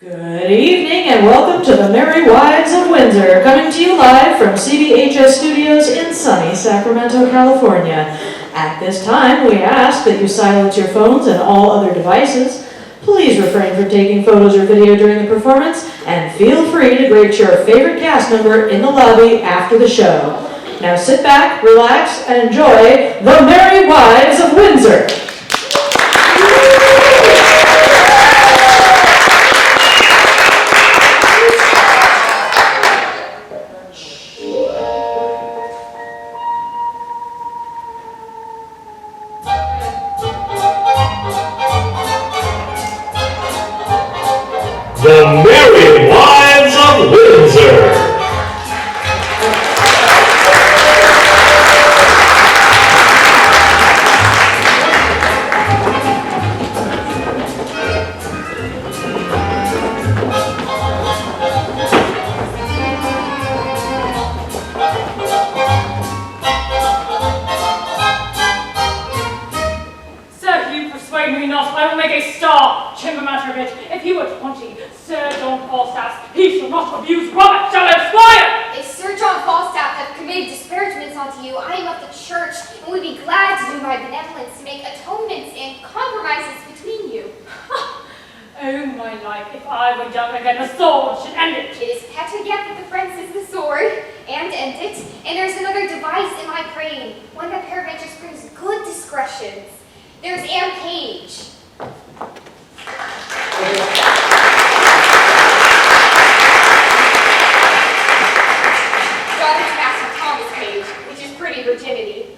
Good evening and welcome to the Merry Wives of Windsor, coming to you live from CBHS Studios in sunny Sacramento, California. At this time, we ask that you silence your phones and all other devices. Please refrain from taking photos or video during the performance, and feel free to greet your favorite cast member in the lobby after the show. Now sit back, relax, and enjoy the Merry Wives of Windsor. The Merry Wives of Windsor. Sir, you persuade me not. I will make a star chamber matter of it. If he were 20, Sir John Falstaff, he shall not abuse Robert Shallow Squire! If Sir John Falstaff hath committed disparagements unto you, I am of the church, and would be glad to do my benevolence to make atonements and compromises between you. Oh, my life, if I were young again, the sword should end it. It is better yet that the friend is the sword, and end it, and there's another device in my brain, one that peradventure brings good discretions. There's Anne Page. Daughter to Master Thomas Page, which is pretty virginity.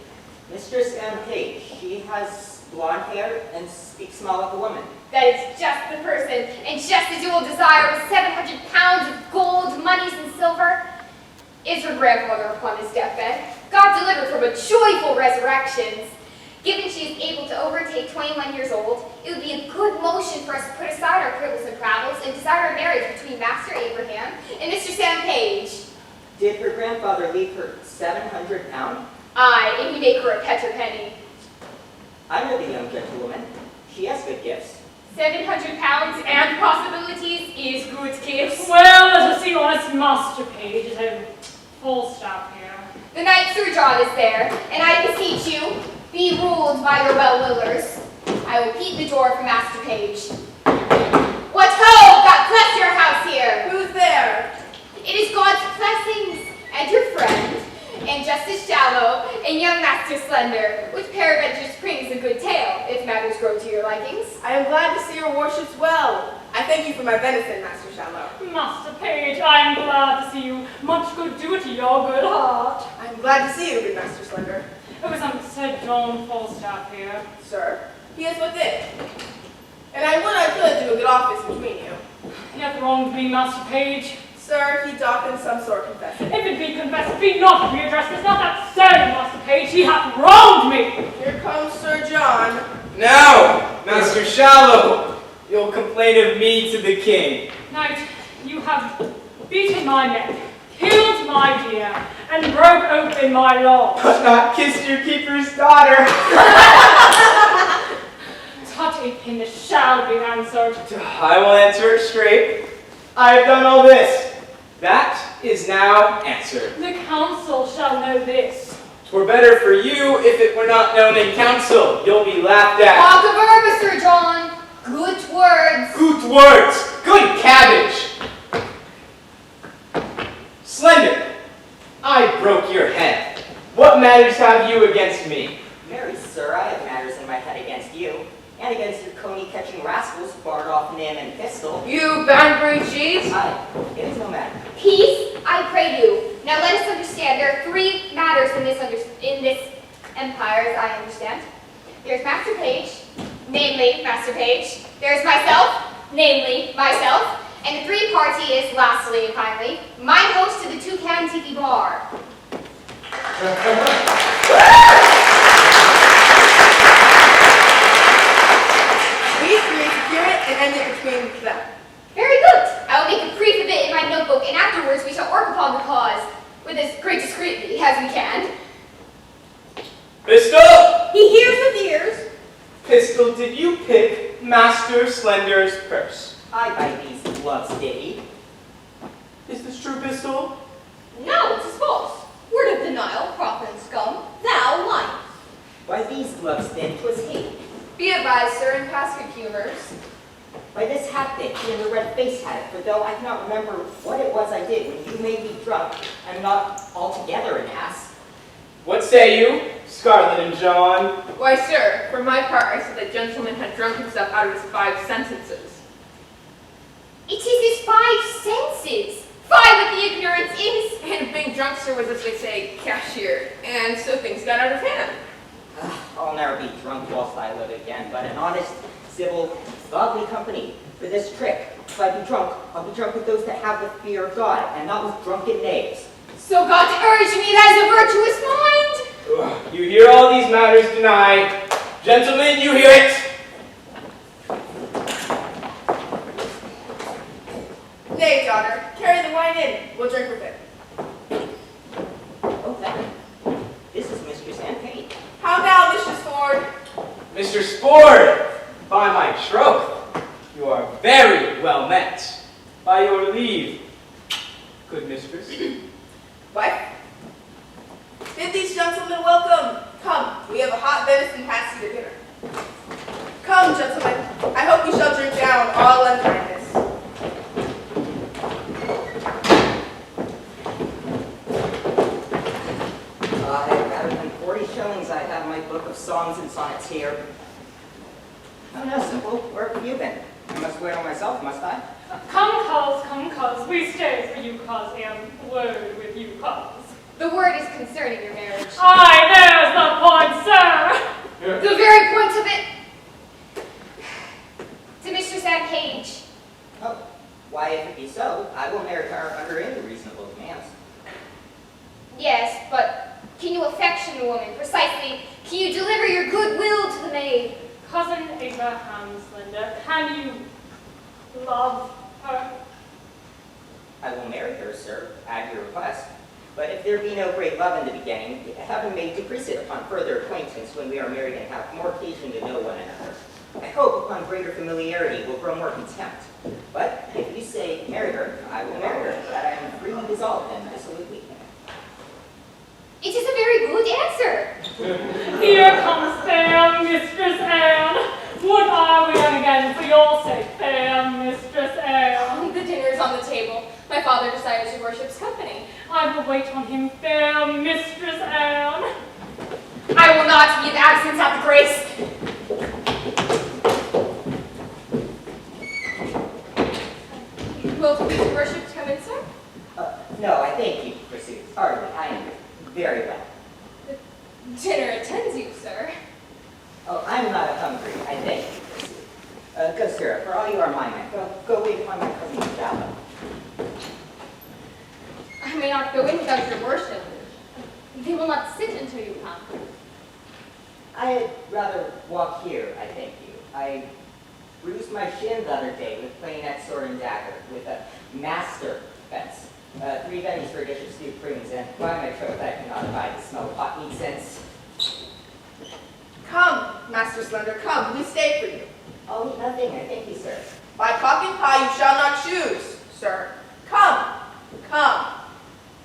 Mistress Anne Page, she has blonde hair and speaks small like a woman. That is just the person, and just as you will desire with 700 pounds of gold, monies, and silver, is her grandmother upon his deathbed. God delivered from a joyful resurrections. Given she is able to overtake 21 years old, it would be a good motion for us to put aside our quibbles and prattle and desire a marriage between Master Abraham and Mr. Sam Page. Did her grandfather leave her 700 pounds? Aye, and he make her a petter penny. I know the young gentlewoman. She has good gifts. 700 pounds and possibilities is good gifts. Well, let us see honest Master Page is a Falstaff here. The knight Sir John is there, and I beseech you, be ruled by your well-willers. I will keep the door for Master Page. What ho! God bless your house here! Who's there? It is God's blessings, and your friend, and Justice Shallow, and young Master Slender, which peradventure springs a good tale, if matters grow to your likings. I am glad to see your worships well. I thank you for my venison, Master Shallow. Master Page, I am glad to see you. Much good do it to your good heart. I am glad to see you, good Master Slender. It was Sir John Falstaff here. Sir, he is within. And I would I could do a good office between you. He hath wronged me, Master Page. Sir, he doth in some sort confess it. If it be confessed, be not readdressed. Is not that same, Master Page? He hath wronged me. Here comes Sir John. Now, Master Shallow, you'll complain of me to the king. Knight, you have beaten my neck, killed my deer, and broke open my law. But not kissed your keeper's daughter. Such a pin shall be answered. I will answer it straight. I have done all this. That is now answered. The council shall know this. 'Twere better for you if it were not known in council. You'll be laughed at. Talk of herb, Sir John. Good words. Good words. Good cabbage. Slender, I broke your head. What matters have you against me? Marry, sir, I have matters in my head against you, and against your coney-catching rascals, barred off Nim and Pistol. You Banbury cheese? Aye, it is no matter. Peace, I pray you. Now let us understand. There are three matters in this empire, as I understand. There's Master Page, namely Master Page. There's myself, namely myself. And the three party is, lastly and finally, mine host to the Toucan Tiki Bar. We three secure it and end it between them. Very good. I will make a brief of it in my notebook, and afterwards we shall work upon the cause with as great discreetly as we can. Pistol! He hears with ears. Pistol, did you pick Master Slender's purse? I buy these gloves, did he? Is this true, Pistol? No, 'tis false. Word of denial, crop and scum, thou liest. Why these gloves, then, 'twas he. Be advised, sir, and pass good humors. By this hat, then, he and the red face had it, for though I cannot remember what it was I did when you made me drunk, I'm not altogether an ass. What say you, Scarlet and John? Why, sir, for my part, I said that gentleman had drunk himself out of his 5 sentences. It is his 5 senses. 5 what the ignorance is. And being drunk, sir, was, as they say, cashier, and so things got out of hand. I'll never be drunk whilst I live again, but an honest, civil, godly company for this trick. If I be drunk, I'll be drunk with those that have the fear of God, and not with drunken knaves. So God urged me that as a virtuous mind. You hear all these matters denied. Gentlemen, you hear it. Nay, daughter, carry the wine in. We'll drink with it. Oh, thank you. This is Mistress Anne Payne. How now, Mistress Ford? Mr. Sport, by my troth, you are very well met. By your leave, good mistress. What? Bid these gentlemen welcome. Come, we have a hot venison pasty to dinner. Come, gentlemen, I hope we shall drink down all unkindness. Rather than 40 shillings, I have my book of songs and sonnets here. Oh, no, Simple, where have you been? I must wait on myself, must I? Come, cuz, we stay for you, cuz, and word with you, cuz. The word is concerning your marriage. Aye, there's the point, sir. The very point of it. To Mistress Anne Page. Oh, why, if it be so, I will marry her under any reasonable demands. Yes, but can you affection the woman? Precisely, can you deliver your goodwill to the maid? Cousin Abraham Slender, can you love her? I will marry her, sir, at your request. But if there be no great love in the beginning, heaven may decrease it upon further acquaintance when we are married and have more occasion to know one another. I hope upon greater familiarity will grow more contempt. But if you say marry her, I will marry her, that I am freely dissolved and dissolutely. It is a very good answer. Here comes fair Mistress Anne. Would I win again for your sake, fair Mistress Anne? The dinner is on the table. My father desires your worship's company. I will wait on him, fair Mistress Anne. I will not be in absence at the grace. Will please your worship to come in, sir? No, I thank you, pursued. Hardly, I am very well. Dinner attends you, sir. Oh, I'm not hungry, I thank you, pursued. Go, sir, for all you are mine, go wait upon my cousin Shallow. I may not go in without your worship. They will not sit until you come. I'd rather walk here, I thank you. I bruised my shin the other day with bayonet, sword, and dagger, with a master fence. 3 pennies for a dish of stewed prunes, and by my troth, I cannot abide the smell of hot meat since. Come, Master Slender, come, we stay for you. I'll eat nothing, I thank you, sir. By cock and pie you shall not choose, sir. Come, come.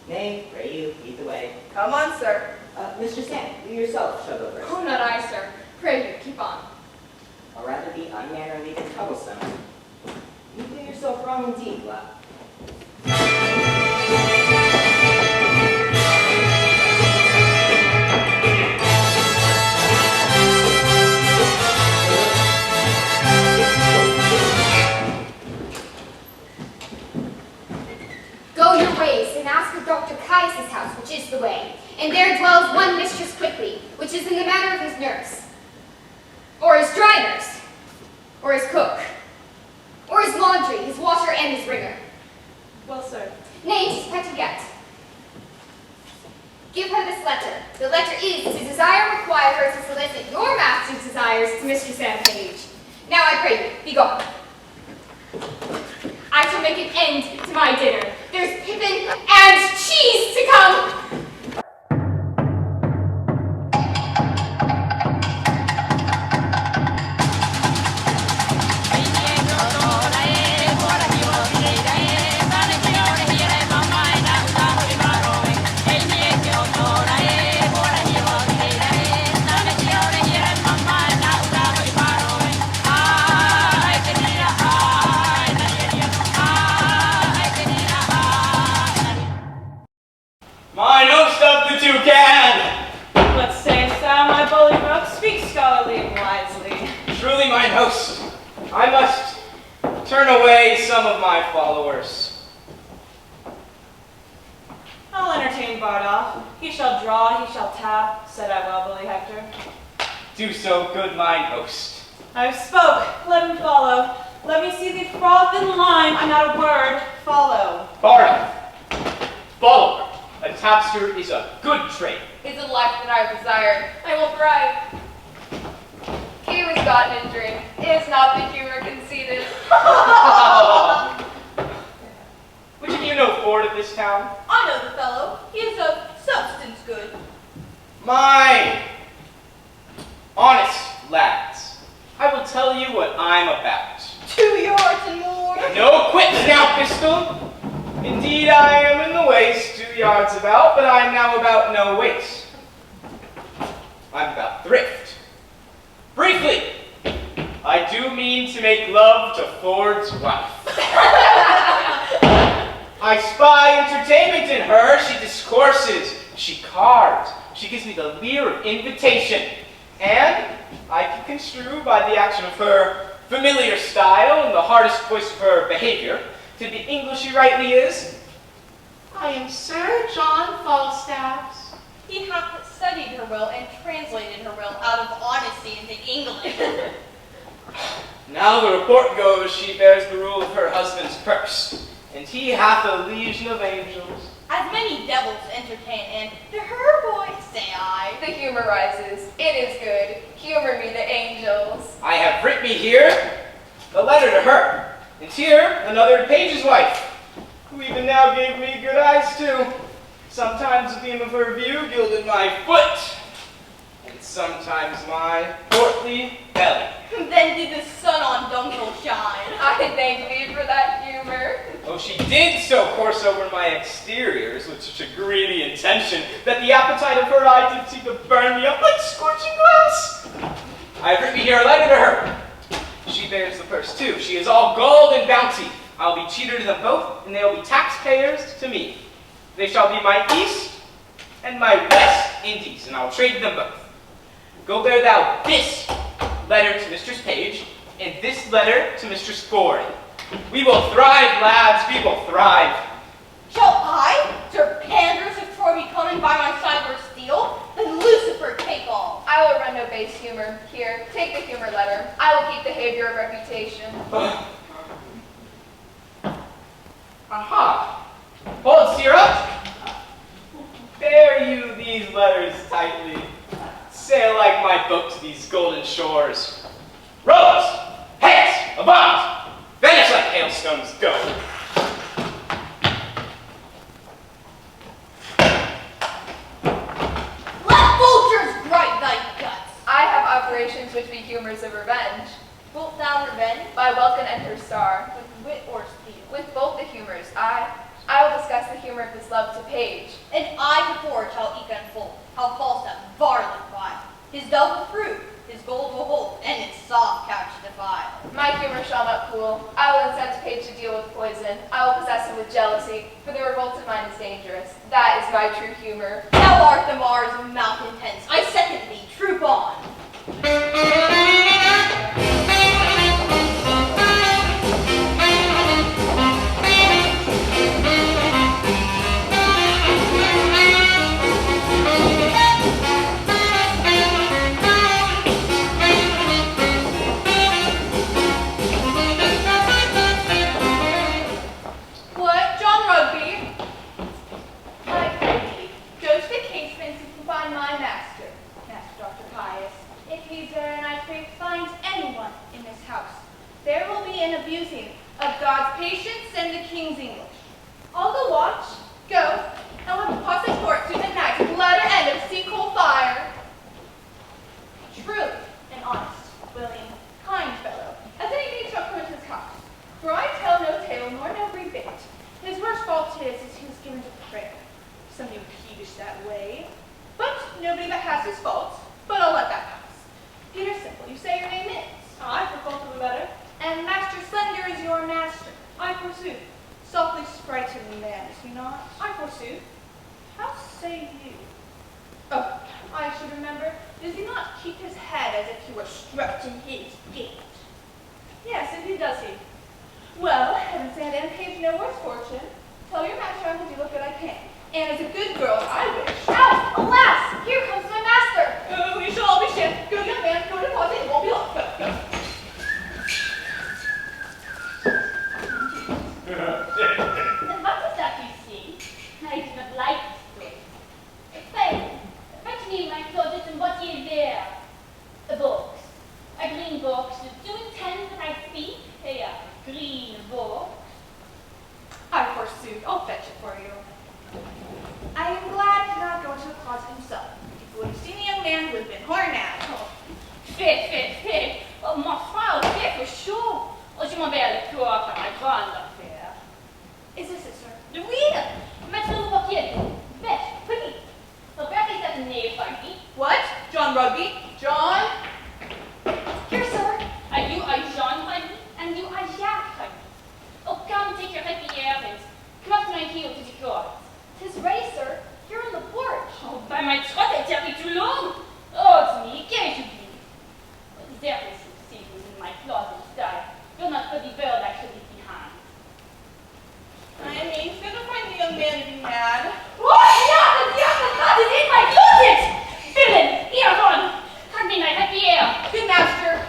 Nay, pray you, lead the way. Come on, sir. Mr. Stan, you yourself shall go first. Oh, not I, sir. Pray you, keep on. I'll rather be unmannerly than troublesome. You do yourself wrong indeed, love. Go your ways and ask of Dr. Caius's house, which is the way. And there dwells one Mistress Quickly, which is in the manner of his nurse, or his dry nurse, or his cook, or his laundry, his water, and his ringer. Well, sir. Nay, 'tis better yet. Give her this letter. The letter is to desire and require her to solicit your master's desires to Mistress Anne Page. Now I pray you, be gone. I shall make an end to my dinner. There's pippin and cheese to come. some of my followers. I'll entertain Bardolph. He shall draw, he shall tap, said I well, bully Hector. Do so, good mine host. I've spoke, let him follow. Let me see thee froth in line, and not a word follow. Bardolph, follower, a tapster is a good trait. Is a life that I have desired. I will thrive. He was gotten in drink. Is not the humor conceited. Which of you know Ford of this town? I know the fellow. He is of substance good. My honest lads, I will tell you what I'm about. 2 yards and more. No quips now, pistol. Indeed, I am in the waist, 2 yards about, but I am now about no waist. I'm about thrift. Briefly, I do mean to make love to Ford's wife. I spy entertainment in her. She discourses, she cards, she gives me the leer of invitation, and I can construe by the action of her familiar style and the hardest voice of her behavior to be English she rightly is. I am Sir John Falstaff's. He hath studied her will and translated her will out of honesty into English. Now the report goes she bears the rule of her husband's purse, and he hath a legion of angels. As many devils entertain, and to her voice say I. The humor rises. It is good. Humor me the angels. I have writ me here a letter to her, and here another to Page's wife, who even now gave me good eyes too. Sometimes the beam of her view gilded my foot, and sometimes my portly belly. Then did the sun on Dunkel shine. I thank thee for that humor. Oh, she did so course over my exteriors with such a greedy intention that the appetite of her eye did seem to burn me up like scorching glass. I have written here a letter to her. She bears the purse too. She is all gold and bounty. I'll be cheater to them both, and they'll be taxpayers to me. They shall be my East and my West Indies, and I'll trade them both. Go bear thou this letter to Mistress Page, and this letter to Mistress Ford. We will thrive, lads, we will thrive. Shall I, Sir Panders of Troy, be coming by my side for steel? Then Lucifer take all. I will run no base humor. Here, take the humor letter. I will keep the behavior of reputation. Aha! Hold, sirrah! Bear you these letters tightly. Sail like my boat to these golden shores. Rows! Heads! Avant! Vanish like hailstones, go! Let vultures gripe thy guts. I have operations which be humors of revenge. Wilt thou revenge? By Welkin and her star. With wit or steel? With both the humors, I will discuss the humor of this love to Page. And I to Ford shall eke unfold how Falstaff varlet vile. His double fruit, his gold will hold, and its soft couch defile. My humor shall not cool. I will incent Page to deal with poison. I will possess him with jealousy, for the revolted mind is dangerous. That is my true humor. Thou art the Mars of malcontents. I second thee, troop on. What, John Rugby? I pray thee, go to the casement to find my master, Master Dr. Pius. If he's there and I pray finds anyone in this house, there will be an abusing of God's patience and the King's English. I'll go watch, go, and we'll pass his court through the night with letter end of sea coal fire. Truly an honest, willing, kind fellow, as anything shall come to his house. For I tell no tale nor no rebate. His worst fault is he was given to prayer. Some do peevish that way, but nobody but has his faults. But I'll let that pass. Peter Simple, you say your name is? I, for fault of a better. And Master Slender is your master. I forsooth. Softly sprightly man, is he not? I forsooth. How say you? Oh, I should remember. Does he not keep his head as if he were strapped in his gait? Yes, indeed does he. Well, heaven send and page no worse fortune. Tell your master I will do what good I can. And as a good girl, I wish. Out! Alas! Here comes my master! Oh, we shall all be shit. Go, young man, go to the closet. It won't be long. Go, go. And what is that you see? I do not like this place. Fetch me my clothes and what is there? Books. A green book. Do you intend that I speak? A green book. I forsooth, I'll fetch it for you. I am glad he did not go into the closet himself. If you would have seen the young man who has been horned out. Oh. Fait. Oh, ma foi, fait for sure. Oh, je m'en vais à l'école faire ma grande affaire. Is this it, sir? Oui, maintenant le papier. Fetch, quickly. Where is that knave, Frankie? What? John Rugby? John? Here, sir. Are you Jean Frankie? And you are Jacques Frankie. Oh, come take your happy earrings. Come up to my heel to the court. 'Tis ready, sir. Here on the porch. Oh, by my trot, I tell you too long. Oh, it's me, can't you be? What is there is some secrets in my closet style. You're not for the bird actually behind. I mean, it's gonna find the young man to be mad. What? Not is in my closet! Villain, here on. Hand me my happy air. Good master,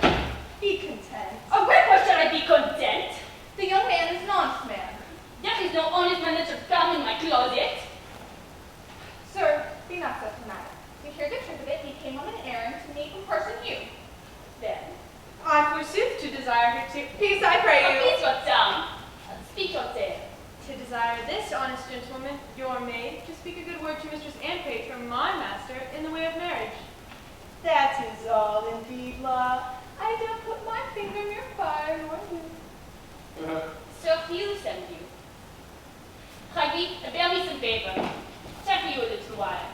be content. Oh, wherefore shall I be content? The young man is an honest man. There is no honest man that should come in my closet. Sir, be not such a matter. To hear the truth of it, he came on an errand to meet in person you. Then, I forsooth to desire her to peace, I pray oh, you. please go down. Speak your tale. To desire this honest gentleman, your maid, to speak a good word to Mistress and page from my master in the way of marriage. That is all indeed, law. I don't put my finger in your fire, nor you. So few send you. Frankie, bear me some paper. Chat for you a little while.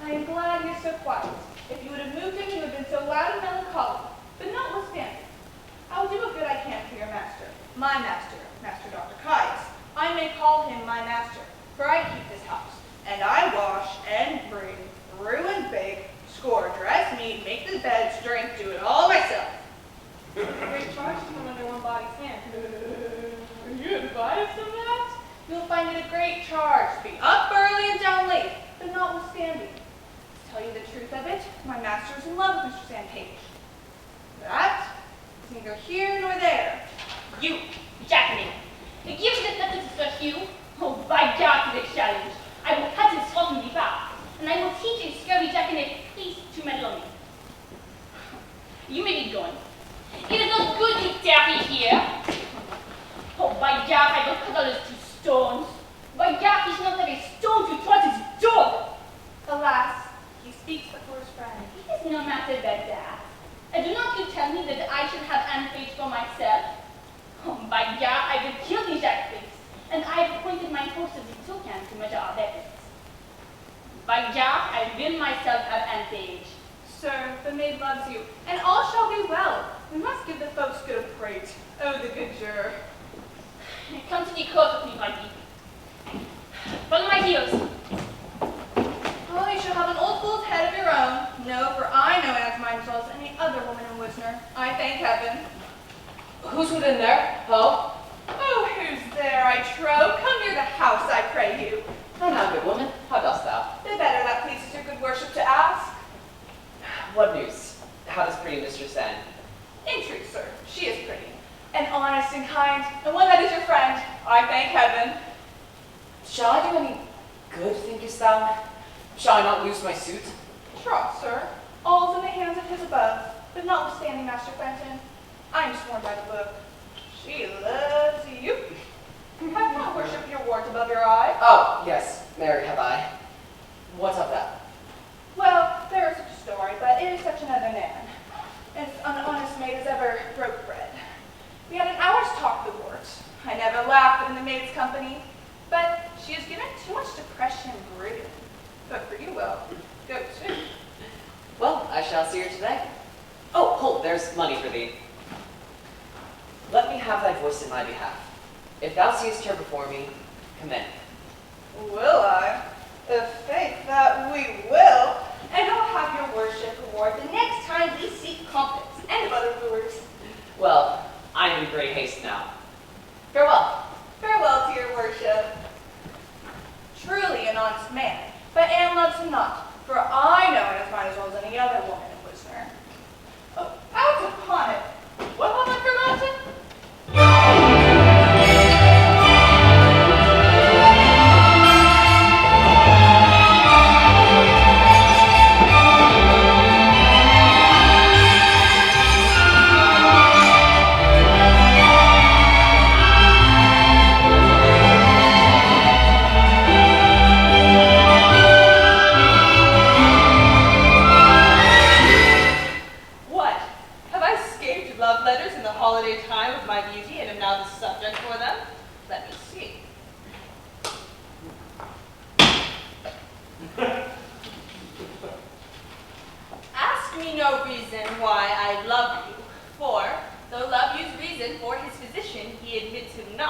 I am glad you're so quiet. If you would have moved him, he would have been so loud and melancholy. But notwithstanding, I will do what good I can for your master. My master, Master Dr. Caius. I may call him my master, for I keep this house. And I wash and bring, brew and bake, score, dress meat, make the beds, drink, do it all myself. Great charge to come under one body's hand. You advise of that? You'll find it a great charge to be up early and down late, but notwithstanding. To tell you the truth of it, my master is in love with Mr. Sandpage. That is neither here nor there. You, Jacqueline. Give it that to discuss you. Oh, by God, to the challenge. I will cut his throat in the back, and I will teach a scurvy Jacqueline please to meddle me. You may be going. It is not good to tarry here. Oh, by God, I will cut all his 2 stones. By God, he shall not have a stone to trot his dog. Alas, he speaks but for his friend. It is no matter about that. And do not you tell me that I should have Anne-Page for myself. Oh, by God, I will kill the Jacques-Face, and I have appointed my host of the toucan to measure our weapons. By God, I will myself have Anne-Page. Sir, the maid loves you, and all shall be well. We must give the folks good freight. Oh, the good juror. Come to the court with me, Frankie. Follow my heels. Oh, you shall have an old fool's head of your own. No, for I know as mine as well as any other woman in Wisner. I thank heaven. Who's within there? Ho? Oh, who's there, I trow? Come near the house, I pray you. How now, good woman? How dost thou? The better that pleases your good worship to ask. What news? How does pretty mistress end? In truth, sir, she is pretty, and honest and kind, and one that is your friend. I thank heaven. Shall I do any good, thinkest thou? Shall I not lose my suit? Troth, sir, all's in the hands of his above, but notwithstanding, Master Quentin, I am sworn by the book. She loves you. Have not worshipped your wart above your eye. Oh, yes, marry have I. What's of that? Well, there is such a story, but it is such another man. As unhonest maid as ever broke bread. We had an hour's talk the wart. I never laughed but in the maid's company, but she has given too much depression and brooding. But for you, well, go too. Well, I shall see her today. Oh, hold, there's money for thee. Let me have thy voice in my behalf. If thou seest her before me, commend. Will I? The faith that we will. And I'll have your worship reward the next time we seek compliments and of other wooers. Well, I'm in great haste now.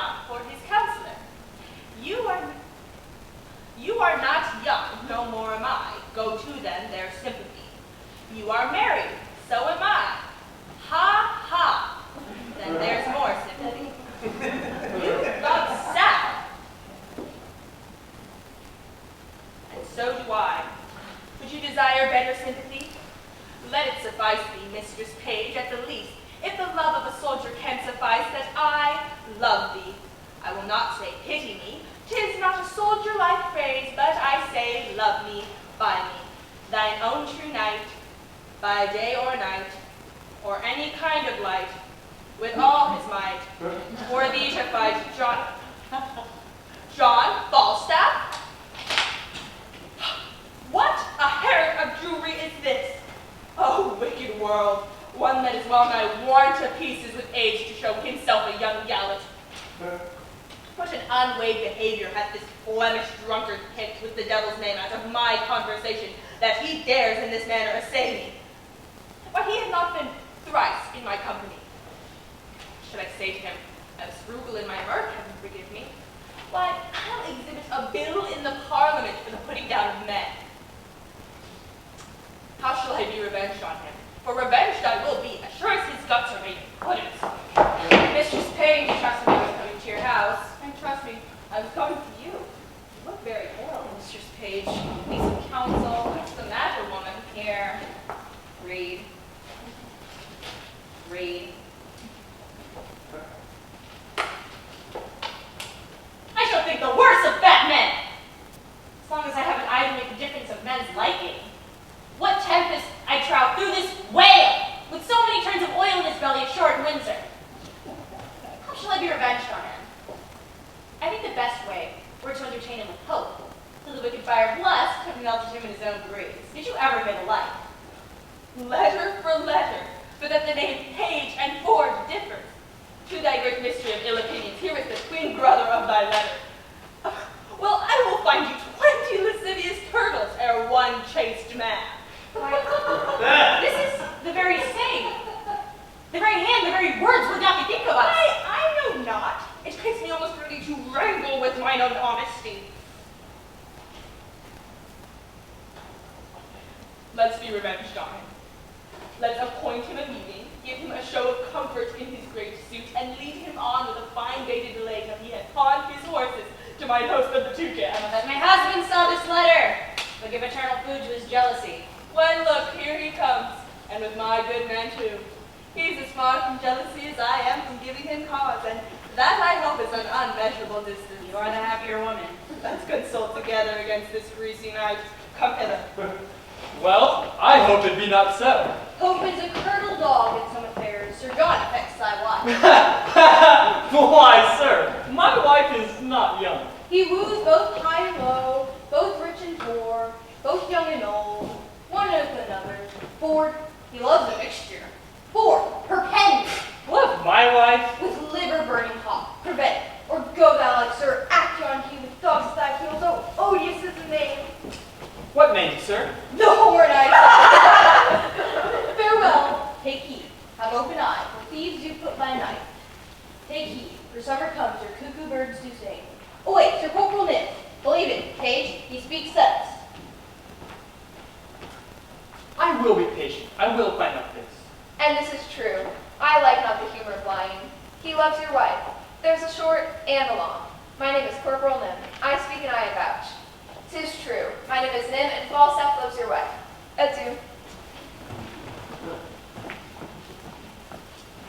John for his counselor. You are not young, no more am I. Go to them their sympathy. You are married, so am I. Ha ha. Then there's more sympathy. You love Sal. And so do I. Would you desire better sympathy? Let it suffice thee, Mistress Page, at the least. If the love of a soldier can suffice, that I love thee. I will not say pity me. 'Tis not a soldier-like phrase, but I say love me, by me. Thine own true knight, by day or night, or any kind of light, with all his might, for thee to fight, John Falstaff? What a heron of jewelry is this? Oh, wicked world, one that is well nigh worn to pieces with age to show himself a young gallant. What an unweighed behavior hath this Flemish drunkard picked with the devil's name out of my conversation, that he dares in this manner assay me. Why, he hath not been thrice in my company. Should I say to him, I was frugal in my mirth, heaven forgive me? Why, I'll exhibit a bill in the Parliament for the putting down of men. How shall I be revenged on him? For revenged I will be, as sure as his guts are made of puddings. Mistress Page trusted me I was coming to your house. And trust me, I was coming to you. You look very ill, Mistress Page. Need some counsel. What's the matter, woman? Here. Read. Read. I shall think the worse of fat men, as long as I have an eye to make a difference of men's liking. What tempest I trow through this whale, with so many turns of oil in his belly ashore at Windsor? How shall I be revenged on him? I think the best way were to entertain him with hope, till the wicked fire of lust have melted him in his own grease. Did you ever hear the like? Letter for letter, but that the name Page and Ford differs. To thy great mystery of ill opinions, here is the twin brother of thy letter. Well, I will find you 20 lascivious turtles ere one chaste man. Why, this is the very same. The very hand, the very words would not be think of us. I know not. It makes me almost ready to wrangle with mine own honesty. Let's be revenged on him. Let's appoint him a meeting, give him a show of comfort in his great suit, and lead him on with a fine baited delay till he had pawned his horses to mine host of the toucan. That my husband saw this letter, but give eternal food to his jealousy. When look, here he comes, and with my good man too. He's as far from jealousy as I am from giving him cause, and that I hope is an unmeasurable distance. You are the happier woman. Let's consult together against this greasy night. Come hither. Well, I hope it be not so. Hope is a curdle dog in some affairs. Sir John affects thy wife. Why, sir, my wife is not young. He woos both high and low, both rich and poor, both young and old. One knows another. Ford, he loves a mixture. Ford, her pen, Love my wife? with liver burning hot. Prevent, or go thou like Sir Actaeon he with dogs at thy heels. Oh, odious is the name. What name, sir? The horn I Farewell. Take heed. Have open eye, for thieves do put by night. Take heed, for summer comes, your cuckoo birds do sing. Oh wait, Sir Corporal Nim. Believe it, Page, he speaks sense. I will be patient. I will find out this. And this is true. I like not the humor of lying. He loves your wife. There's a short and a long. My name is Corporal Nim. I speak and I avouch. 'Tis true. My name is Nim, and Falstaff loves your wife. Adieu.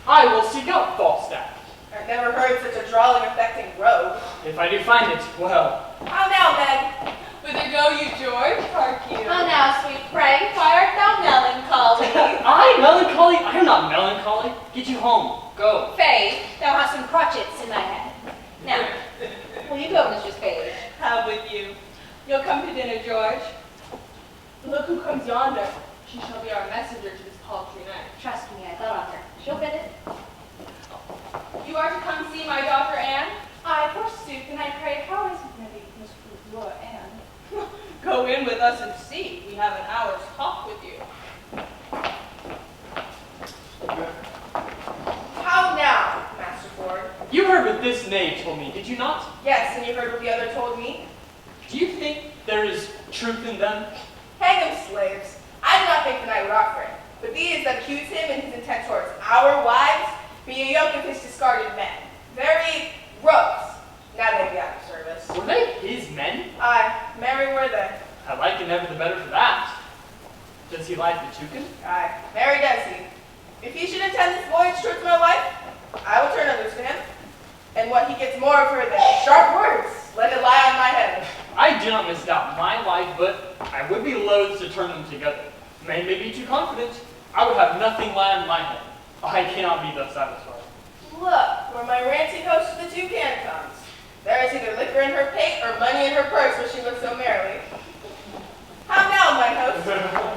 I will seek out Falstaff. I've never heard such a drawling, affecting rogue. If I do find it, well. How now, Meg? Whither go you, George? Hark you. How now, sweet prank, why art thou melancholy? I melancholy? I am not melancholy. Get you home. Go. Faith, thou hast some crotchets in thy head. Now, will you go, Mistress Page? Have with you. You'll come to dinner, George. Look who comes yonder. She shall be our messenger to this paltry night. Trust me, I thought of her. She'll fit it. You are to come see my daughter Anne? Aye, forsooth, and I pray, how is Miss Laura Anne? Go in with us and see. We have an hour's talk with you. How now, Master Ford? You heard what this knave told told me, did you not? Yes, and you heard what the other told me? Do you think there is truth in them? Hang them slaves. I do not think the knight would offer it. But these that accuse him in his intent towards our wives be a yoke of his discarded men. Very gross. Now they'd be out of service. Were they his men? Aye, merry were they. I like him ever the better for that. Does he like the toucan? Aye, merry does he. If he should intend this voyage towards my wife, I will turn it loose to him. And what he gets more for than sharp words, let it lie on my head. I do not misdoubt my wife, but I would be loath to turn them together. Man may be too confident. I would have nothing lie on my head. I cannot be thus satisfied. Look, where my ranting host of the toucan comes. There is either liquor in her pate or money in her purse where she looks so merrily. How now, mine host?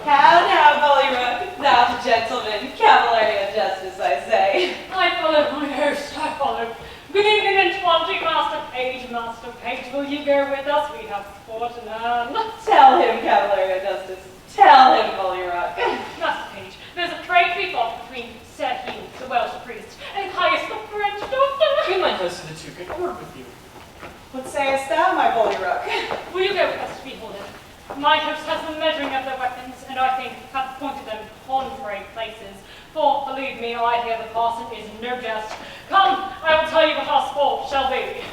How now, Bullyrook, thou gentleman, cavalier of justice, I say. I follow my host, I follow. Good evening and 20, Master Page. Master Page, will you go with us? We have sport to learn. Tell him, cavalier of justice. Tell him, Bullyrook. Master Page, there's a trade to be fought between Sir Hugh, the Welsh priest, and Caius, the French doctor. Be my host of the toucan, a word with you. What sayest thou, my Bullyrook? Will you go with us to behold him? My host has the measuring of their weapons, and I think hath pointed them to contrary places. For, believe me, I hear the parson is no jest. Come, I will tell you what our sport shall be.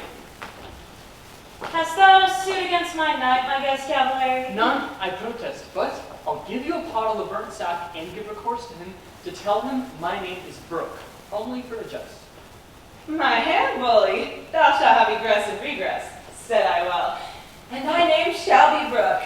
Hast thou suit against my knight, my guest cavalier? None, I protest, but I'll give you a pot of the burnt sack and give recourse to him to tell him my name is Brooke, only for a jest. My hand, bully, thou shalt have egress and regress, said I well, and thy name shall be Brooke.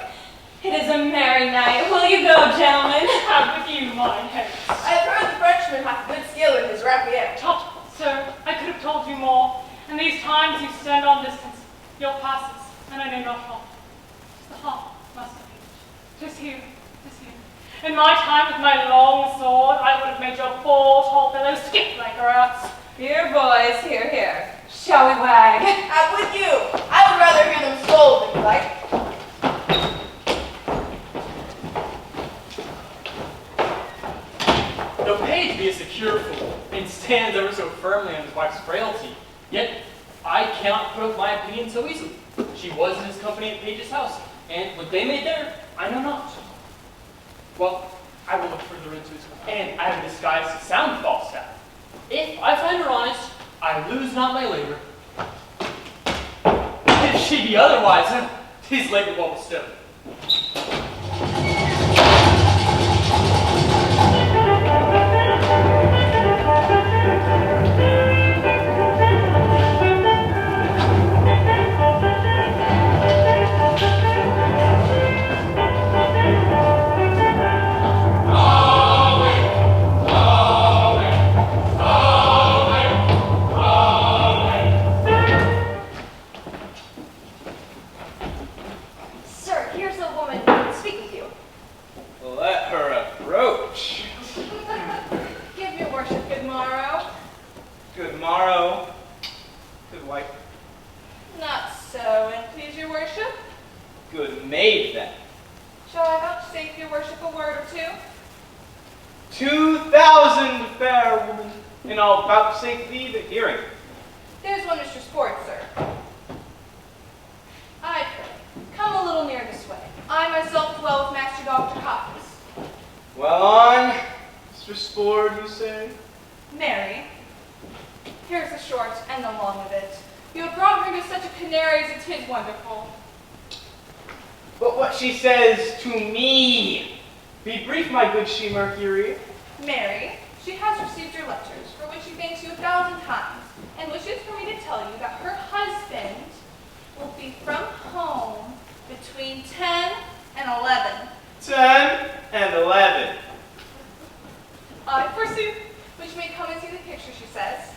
It is a merry night. Will you go, gentlemen? Have with you, mine host. I have heard the Frenchman hath good skill in his rapier. Tut, sir, I could have told you more. In these times you stand on distance. Your passes, and I know not how. The heart, Master Page. 'Tis here, 'tis here. In my time with my long sword, I would have made your poor tall fellows skip like rats. Here, boys, here, here. Shall we wag? I'm with you. I would rather hear them scold than fight. Though Page be a secure fool, and stands ever so firmly on his wife's frailty, yet I cannot put up my opinion so easily. She was in his company at Page's house, and what they made there, I know not. Well, I will look further into it, and I have disguised to sound Falstaff. If I find her honest, I lose not my labor. If she be otherwise, 'tis labor well bestowed. Sir, here's a woman who can speak with you. Let her approach. Give your worship good morrow. Good morrow. Good wife. Not so, and please your worship. Good maid, then. Shall I vouchsafe your worship a word or two? 2,000 fair woman, and I'll vouchsafe thee the hearing. There's one Mr. Sport, sir. I pray, come a little near this way. I myself dwell with Master Dr. Hopkins. Well on, Mr. Sport, you say? Mary, here's the short and the long of it. You have brought her to such a canary as it is wonderful. But what she says to me. Be brief, my good she Mercury. Mary, she has received your letters, for which she thanks you 1,000 times, and wishes for me to tell you that her husband will be from home between 10 and 11. 10 and 11. I forsooth, which may come and see the picture, she says.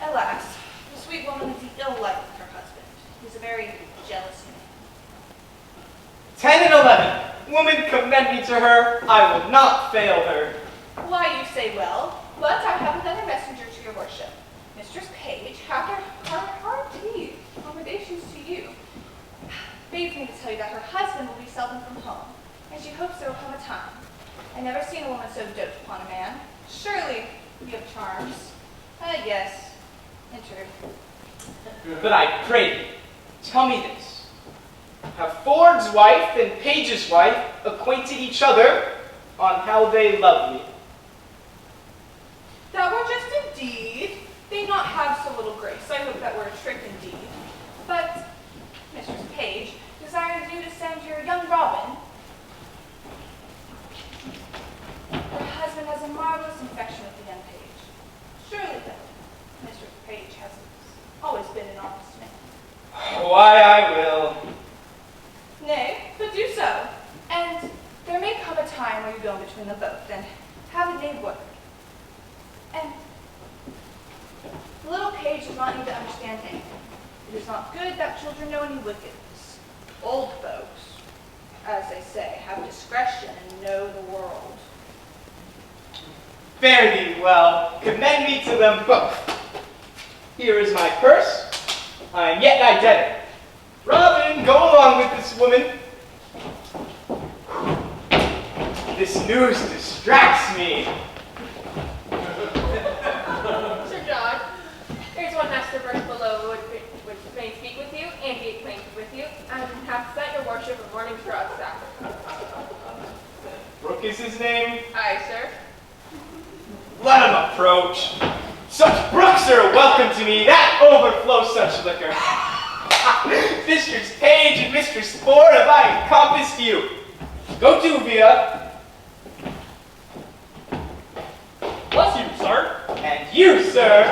Alas, the sweet woman is the ill life of her husband. He is a very jealous man. 10 and 11. Woman, commend me to her. I will not fail her. Why, you say well, but I have another messenger to your worship. Mistress Page, after her hearty commendations to you, bids me to tell you that her husband will be seldom from home, and she hopes there will come a time. I never seen a woman so dote upon a man. Surely you have charms. Yes, in truth. But I pray thee, tell me this. Have Ford's wife and Page's wife acquainted each other on how they love me? That were just indeed. They not have so little grace. I hope that were a trick indeed. But Mistress Page desires you to send your young Robin. Her husband has a marvelous affection with the young Page. Surely then, Mistress Page has always been an honest man. Why, I will. Nay, but do so. And there may come a time where you go between the both and have a named word. And the little Page does not need to understand anything. It is not good that children know any wickedness. Old folks, as they say, have discretion and know the world. Fare thee well. Commend me to them both. Here is my purse. I am yet thy debtor. Robin, go along with this woman. This news distracts me. Sir John, there's one Master Brooks below would fain speak with you and be acquainted with you, and hath sent your worship a morning shroud sack. Brooke is his name. Aye, sir. Let him approach. Such brooks are welcome to me, that overflows such liquor. Mistress Page and Mistress Ford, have I encompassed you? Go to, Via. Bless you, sir. And you, sir.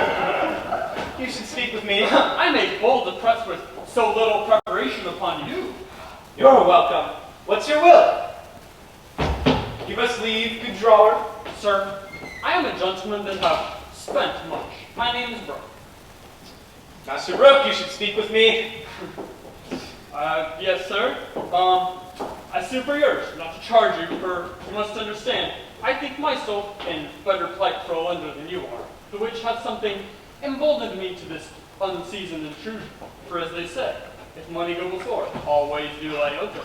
You should speak with me. I make bold to press with so little preparation upon you. You're welcome. What's your will? Give us leave, good drawer. Sir, I am a gentleman that have spent much. My name is Brooke. Master Brooke, you should speak with me. Yes, sir. I sue for yours, not to charge you, for you must understand, I think myself in better plight for a lender than you are, the which hath something emboldened me to this unseasoned intrusion. For as they say, if money go before, always do lie open.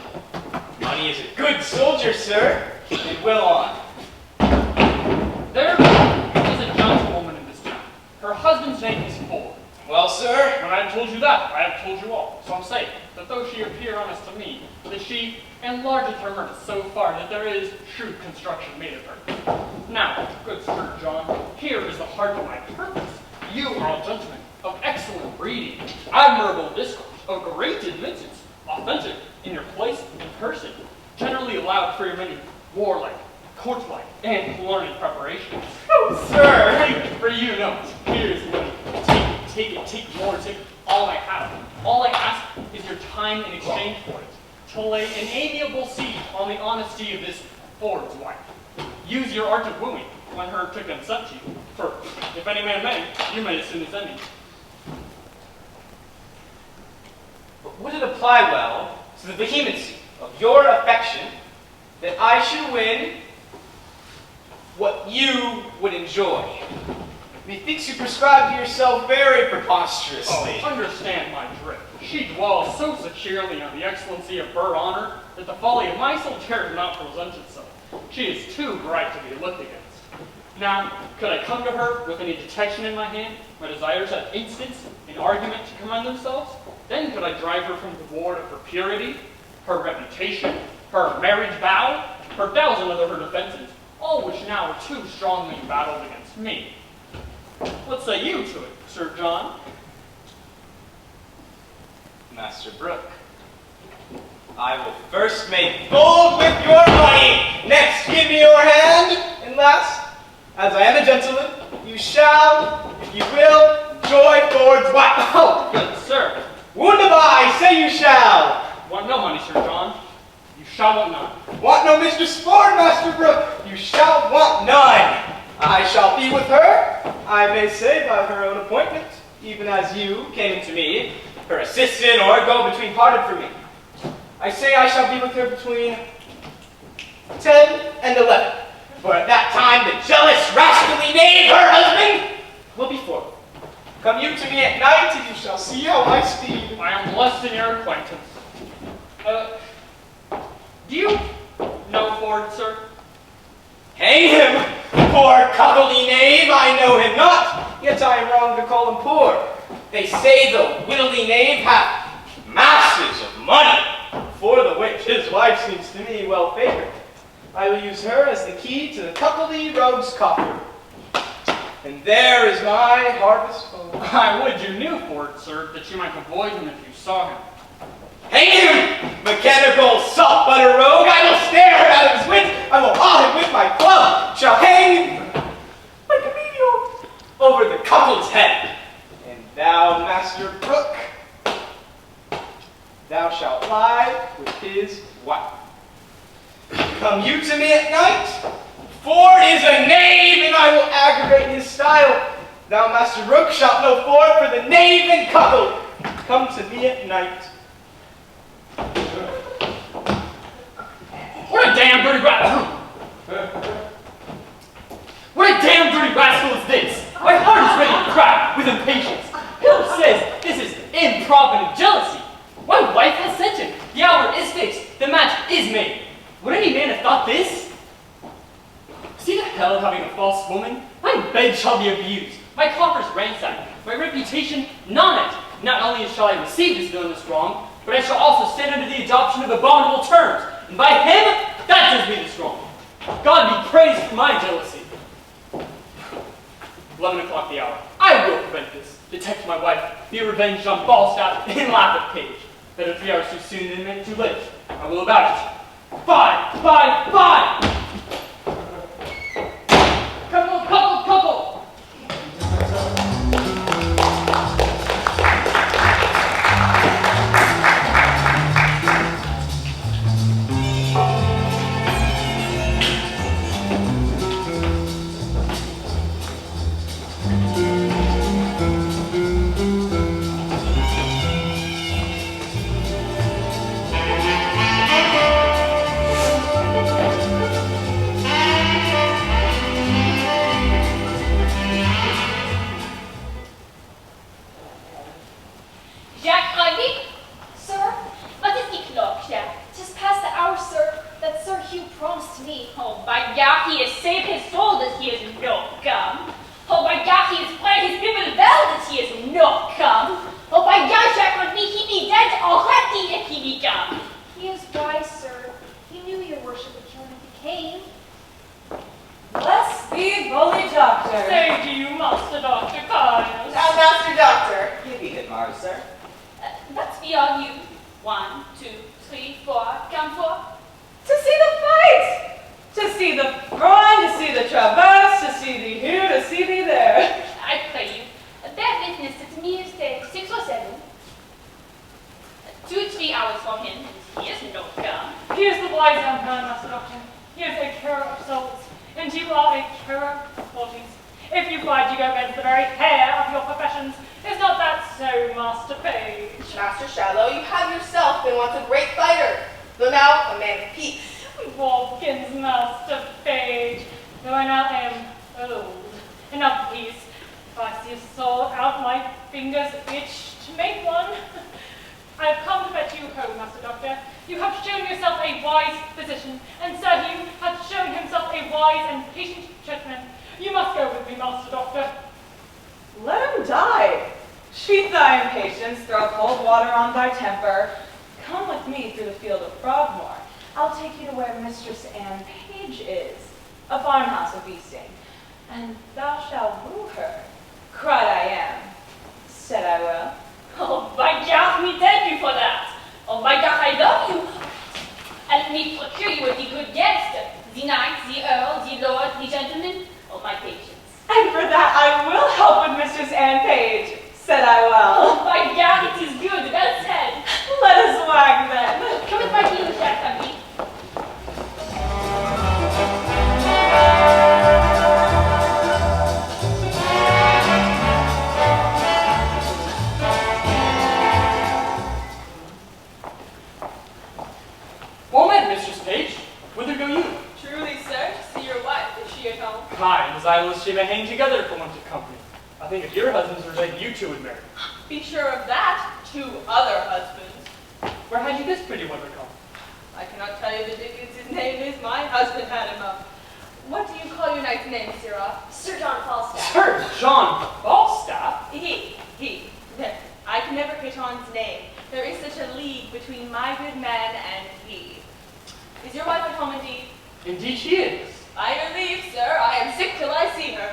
Money is a good soldier, sir, and will on. There is a gentlewoman in this town. Her husband's name is Ford. Well, sir? When I have told you that, I have told you all. So I'm saying that though she appear honest to me, that she enlargeth her mirth so far that there is shrewd construction made of her. Now, good Sir John, here is the heart of my purpose. You are a gentleman of excellent breeding, admirable discourse, of great admittance, authentic in your place and person, generally allowed for your many warlike, court-like, and learned preparations. Oh, sir! For you know, here's money. Take more, take all I have. All I ask is your time in exchange for it, to lay an amiable siege on the honesty of this Ford's wife. Use your art of wooing, when her to consent to you, for if any man may, you may as soon as any. But would it apply well to the vehemency of your affection that I should win what you would enjoy? Methinks you prescribe to yourself very preposterously. Oh, understand my drift. She dwells so securely on the excellency of her honor that the folly of my soul dares not present itself. She is too bright to be looked against. Now, could I come to her with any detection in my hand, my desires at instance, in argument to commend themselves? Then could I drive her from the ward of her purity, her reputation, her marriage vow, her thousand other her defenses, all which now are too strongly embattled against me. What say you to it, Sir John? Master Brooke, I will first make bold with your money, next give me your hand, and last, as I am a gentleman, you shall, if you will, enjoy Ford's wife. Oh, good sir. Wunderbar, say you shall. Want no money, Sir John. You shall want none. Want no Mistress Ford, Master Brooke? You shall want none. I shall be with her, I may say by her own appointment, even as you came to me, her assistant or go-between parted from me. I say I shall be with her between 10 and 11, for at that time the jealous, rascally knave, her husband, will be forth. Come you to me at night, and you shall see how I speed. I am blessed in your acquaintance. Do you know Ford, sir? Hang him, poor cuckoldy knave, I know him not, yet I am wrong to call him poor. They say the wittly knave hath masses of money, for the which his wife seems to me well favored. I will use her as the key to the cuckoldy rogue's coffer. And there is my harvest home. I would you knew for it, sir, that you might avoid him if you saw him. Hang him, mechanical salt butter rogue! I will stare him out of his wits. I will awe him with my club. Shall hang like a meteor over the cuckold's head. And thou, Master Brooke, thou shalt lie with his wife. Come you to me at night, Ford is a knave, and I will aggravate his style. Thou, Master Brooke, shalt know Ford for the knave and cuckold. Come to me at night. What a damn dirty rascal! What a damn dirty rascal is this? My heart is ready to crack with impatience. Who says this is improvident jealousy? My wife has sent him. The hour is fixed. The match is made. Would any man have thought this? See the hell of having a false woman? My bed shall be abused. My coffers ransacked. My reputation gnawed at. Not only shall I receive this villainous wrong, but I shall also stand under the adoption of abominable terms. And by him, that does me this wrong. God be praised for my jealousy. 11 o'clock the hour. I will prevent this. Detect my wife. Be revenged on Falstaff and laugh at Page. Better 3 hours too soon than too late. I will about it. 5, 5, 5! Couple, couple, couple! can never pitch on's name. There is such a league between my good man and thee. Is your wife at home indeed? Indeed she is. I believe, sir. I am sick till I see her.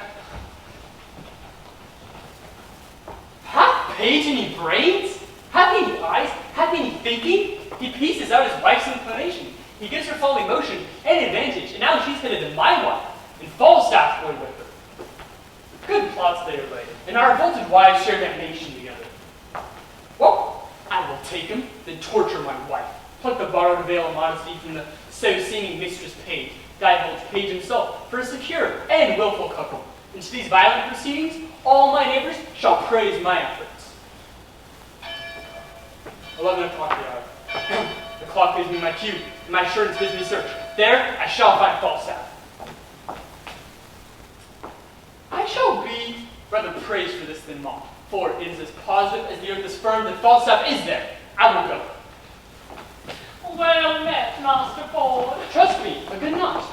Hath Page any brains? Hath he any eyes? Hath he any thinking? He pieces out his wife's inclination. He gives her folly motion and advantage, and now she's headed to my wife, and Falstaff boy with her. Good plots they are laid, and our revolted wives share damnation together. Well, I will take him, then torture my wife, pluck the borrowed veil of modesty from the so-seeming mistress Page, divulge Page himself for a secure and willful couple. And to these violent proceedings, all my neighbors shall praise my efforts. 11 o'clock the hour. The clock gives me my cue, and my assurance bids me search. There I shall find Falstaff. I shall be rather praised for this than mocked, for it is as positive as the earth is firm that Falstaff is there. I will go. Well met, Master Ford. Trust me, a good night.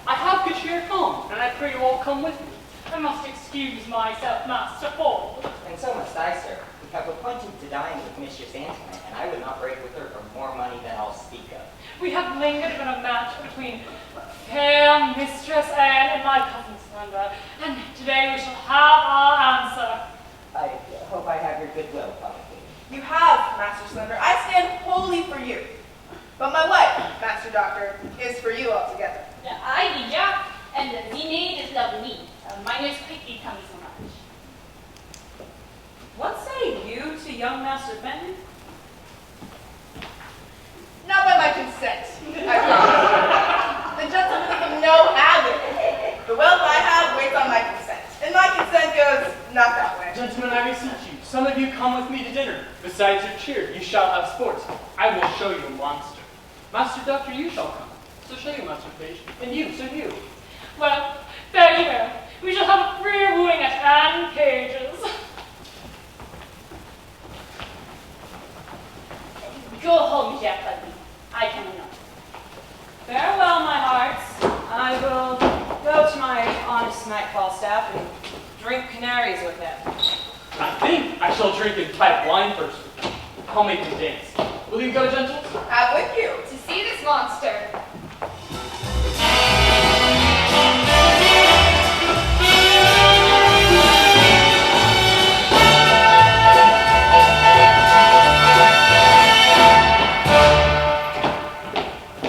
I have good cheer at home, and I pray you all come with me. I must excuse myself, Master Ford. And so must I, sir. We have appointed to dine with Mistress Antoinette, and I would not break with her for more money than I'll speak of. We have lingered in a match between fair Mistress Anne and my cousin Slender, and today we shall have our answer. I hope I have your goodwill, publicly. You have, Master Slender. I stand wholly for you. But my wife, Master Doctor, is for you altogether. I ja, and the need is love me. Minus quickly coming so much. What say you to young Master Benton? Not by my consent, I promise. The gentlemen have no habit. The wealth I have waits on my consent. And my consent goes not that way. Gentlemen, I beseech you, some of you come with me to dinner. Besides your cheer, you shall have sports. I will show you a monster. Master Doctor, you shall come. So show you, Master Page. And you, so you. Well, there you go. We shall have a free wooing at Anne Page's. Go home, Jacqueline. I cannot. Farewell, my hearts. I will go to my honest knight Falstaff and drink canaries with him. I think I shall drink and pipe wine first. I'll make him dance. Will you go, gentles? I'm with you. To see this monster.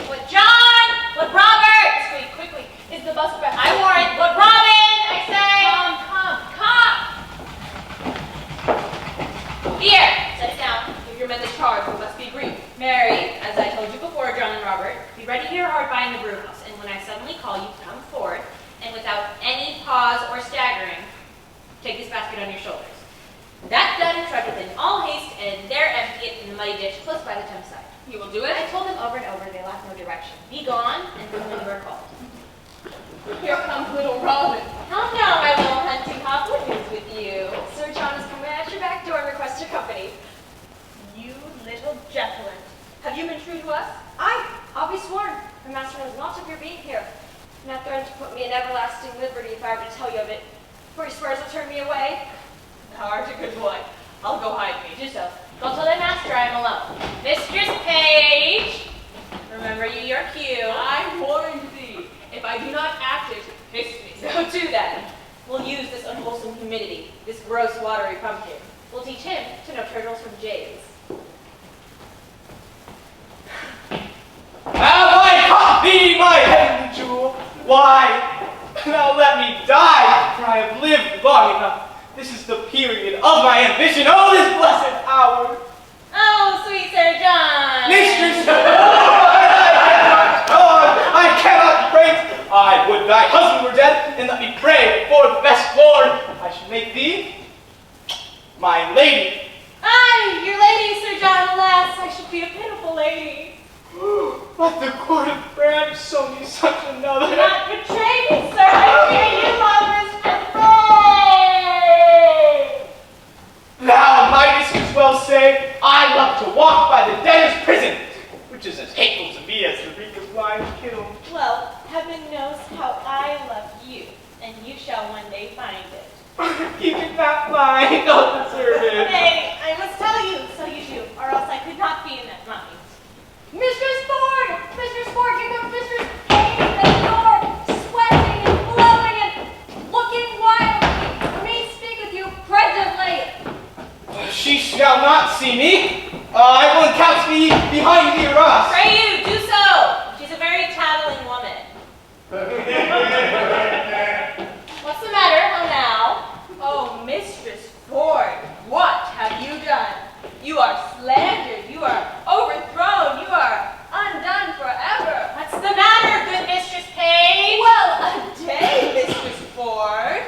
What John? What Robert? Quickly. Is the bus back? I warrant. What Robin? I say. Come. Here. Set it down. Give your men the charge. We must be brief. Mary, as I told you before, John and Robert, be ready here hard by in the brew house. And when I suddenly call you, come forward, and without any pause or staggering, take this basket on your shoulders. That done, trudge within all haste, and there empty it in the muddy ditch close by the Thames side. You will do it? I told them over and over they lack no direction. Be gone, and bring when you are called. Here comes little Robin. How now, my little hunting hop, what is with you? Sir John is coming at your back door and requests your company. You little gentleman. Have you been true to us? I'll be sworn. The master knows not of your being here. And hath threatened to put me in everlasting liberty if I were to tell you of it. For he swears to turn me away. Thou art a good boy. I'll go hide me. Do so. Go tell thy master I am alone. Mistress Page! Remember you your cue. I warned thee. If I do not act it, hiss me. So too then. We'll use this unwholesome humidity, this gross watery pumpkin. We'll teach him to know turtles from jays. Have I caught thee, my heavenly jewel? Why, now let me die, for I have lived long enough. This is the period of my ambition. Oh, this blessed hour. Oh, sweet Sir John! Mistress, I cannot praise. I would thy husband were dead, and let me pray before the best Lord. I should make thee my lady. Aye, your lady, Sir John, alas, I should be a pitiful lady. Let the court of France show me such another. Do not betray me, sir. I fear you, lovers, afraid. Thou mightest as well say, I love to walk by the debtor's prison, which is as hateful to me as the reek of blind kiln. Well, heaven knows how I love you, and you shall one day find it. Keep it not mine, don't deserve it. Nay, I must tell see me? I will couch me behind the Ross. Pray you, do so. She's a very tattling woman. What's the matter? How now? Oh, Mistress Ford, what have you done? You are slandered, you are overthrown, you are undone forever. What's the matter, good Mistress Page? Well, a day, Mistress Ford.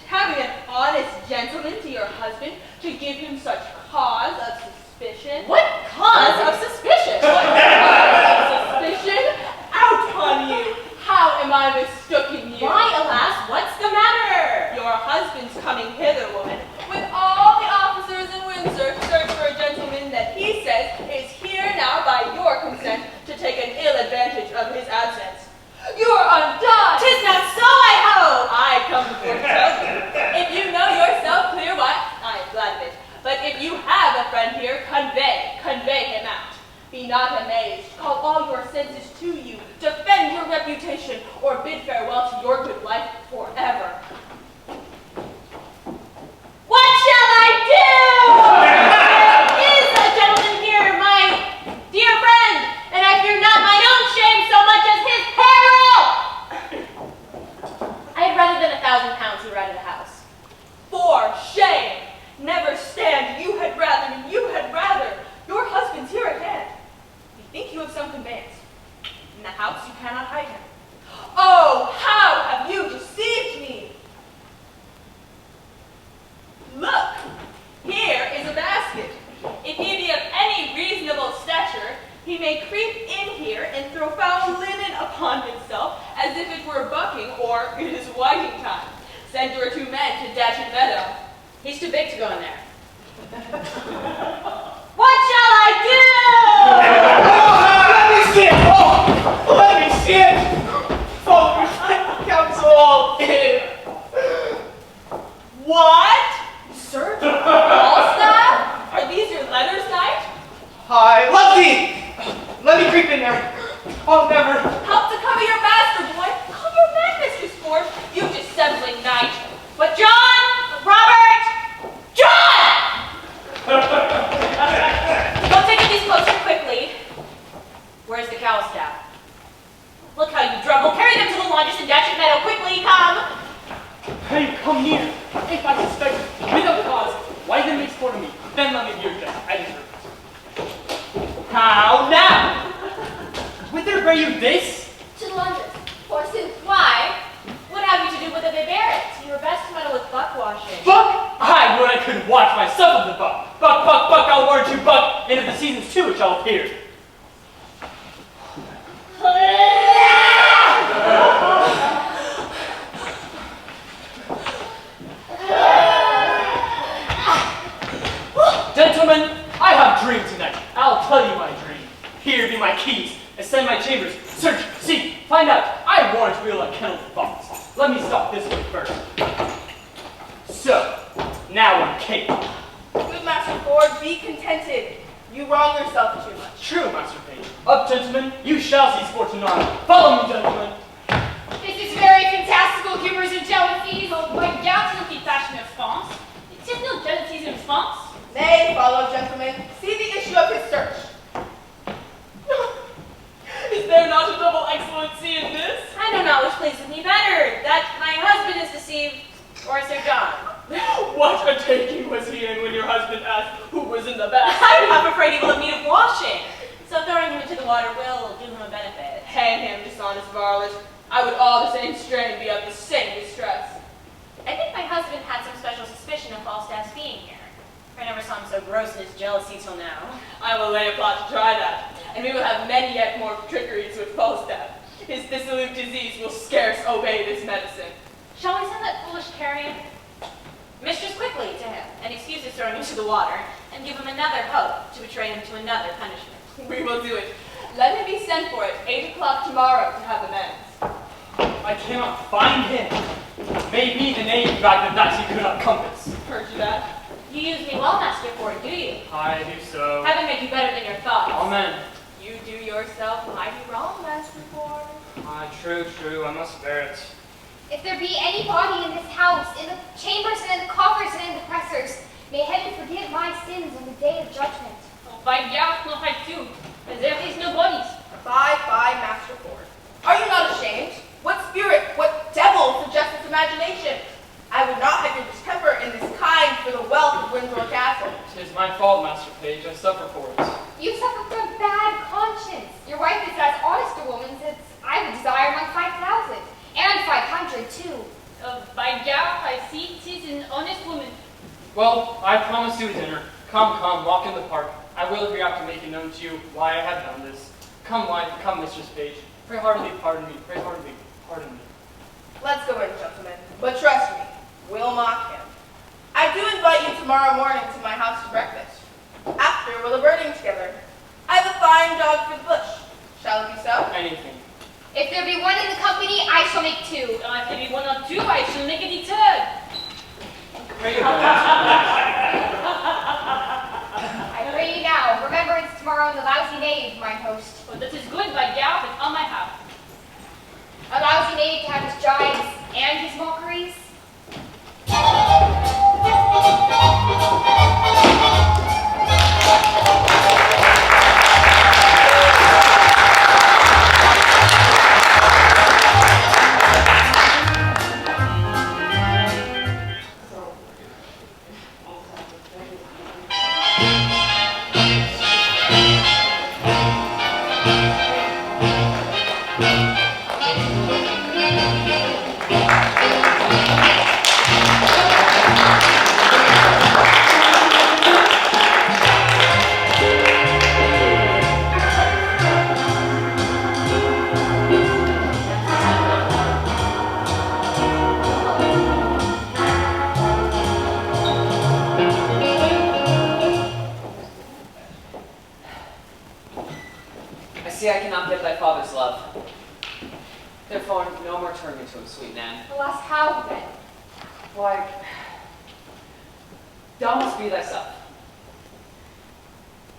Having an honest gentleman to your husband to give him such cause of suspicion. What cause of suspicion? What cause of suspicion? Out on you! How am I mistaken you? Why, alas, what's the matter? Your husband's coming hither, woman, with all the officers in Windsor to search for a gentleman that he says is here now by your consent to take an ill advantage of his absence. You are undone! 'Tis not so, I hope! I come before to tell you. If you know yourself clear, why, I am glad of it. But if you have a friend here, convey him out. Be not amazed. Call all your senses to you. Defend your reputation, or bid farewell to your good life forever. What shall I do? There is a gentleman here, my dear friend, and I fear not mine own shame so much as his peril! I had rather than £1,000 he were out of the house. For shame! Never stand. You had rather, and you had rather. Your husband's here at hand. You think you have some conveyance. In the house you cannot hide him. Oh, how have you deceived me? Look, here is a basket. If he be of any reasonable stature, he may creep in here and throw foul linen upon himself as if it were bucking or it is whiting time. Send your 2 men to Datchet Meadow. He's too big to go in there. What shall I do? Let me see it! Oh, let me see it! Oh, counsel all in. What? Sir? Falstaff? Are these your letters, knight? Hi, Lovely! Let me creep in there. Oh, never. Help to cover your master, boy. Call your man, Mistress Ford, you dissembling knight. But John! Robert! John! Don't take these closer quickly. Where's the cow staff? Look how you drumble. Carry them to the laundress in Datchet Meadow. Quickly, come! Hey, come near. If I suspect without cause, why then make sport of me? Then let me be your judge. I deserve it. How now? Whither bear you this? To the laundress. Forsooth. Why? What have you to do with it, they bear it? You were best to meddle with buck washing. Buck? I would I could watch myself of the buck. Buck, buck, buck, I'll warrant you, buck. And if the seasons too, it shall appear. Gentlemen, I have dreamed tonight. I'll tell you my dream. Here be my keys. Ascend my chambers. Search, seek, find out. I warrant we'll have kenneled thoughts. Let me stop this way first. So, now I'm capable. Good Master Ford, be contented. You wrong yourself too much. True, Master Page. Up, gentlemen. You shall see sport tomorrow. Follow me, gentlemen. This is very fantastical, humors and jealousies. Oh, regarde ce qui tâche de France. It's no jealousies in France. Nay, follow, gentlemen. See the issue of his search. Is there not a double excellency in this? I know not which pleases me better, that my husband is deceived, or Sir John. What a taking was he in when your husband asked who was in the bath? I'm half afraid he will have need of washing, so throwing him into the water will do him a benefit. Hang him, dishonest varlet. I would all the same strain be of the same distress. I think my husband had some special suspicion of Falstaff's being here. I never saw him so gross in his jealousy till now. I will lay a plot to try that, and we will have many yet more trickeries with Falstaff. His dissolute disease will scarce obey this medicine. Shall we send that foolish carrion, mistress, quickly to him, and excuse his throwing him into the water, and give him another hope to betray him to another punishment? We will do it. Let him be sent for at 8 o'clock tomorrow to have amends. I cannot find him. Maybe the name back that he could not compass. Heard you that? You use me well, Master Ford, do you? I do so. Heaven make you better than your thoughts. Amen. You do yourself mighty wrong, Master Ford. True, I must bear it. If there be any body in this house, in the chambers and in the coffers and in the pressers, May heaven forgive my sins on the day of judgment. Oh, by Gad, no I too, and there is no bodies. Bye, Master Ford. Are you not ashamed? What spirit, what devil suggests this imagination? I would not have your distemper in this kind for the wealth of Windsor Castle. It is my fault, Master Page. I suffer for it. You suffer from bad conscience. Your wife is as honest a woman as I would desire among 5,000. And 500 too. By Gad, I see 'tis an honest woman. Well, I promised you a dinner. Come, walk in the park. I will be out to make it known to you why I have done this. Come, wife, come, Mistress Page. Pray heartily pardon me. Pray heartily pardon me. Let's go in, gentlemen. But trust me, we'll mock him. I do invite you tomorrow morning to my house to breakfast. After, we'll a birding together. I have a fine dog for the bush. Shall it be so? Anything. If there be one in the company, I shall make 2. If there be 1 or 2, I shall make it a third. Pray you, Master. I pray you now. Remember, it's tomorrow in the lousy knave, mine host. Oh, that is good, by Gad, it's on my house. A lousy knave to have his gibes and his mockeries. See, I cannot get thy father's love. Therefore, no more turn me to him, sweet Nan. Alas, how then? Why, thou must be thyself.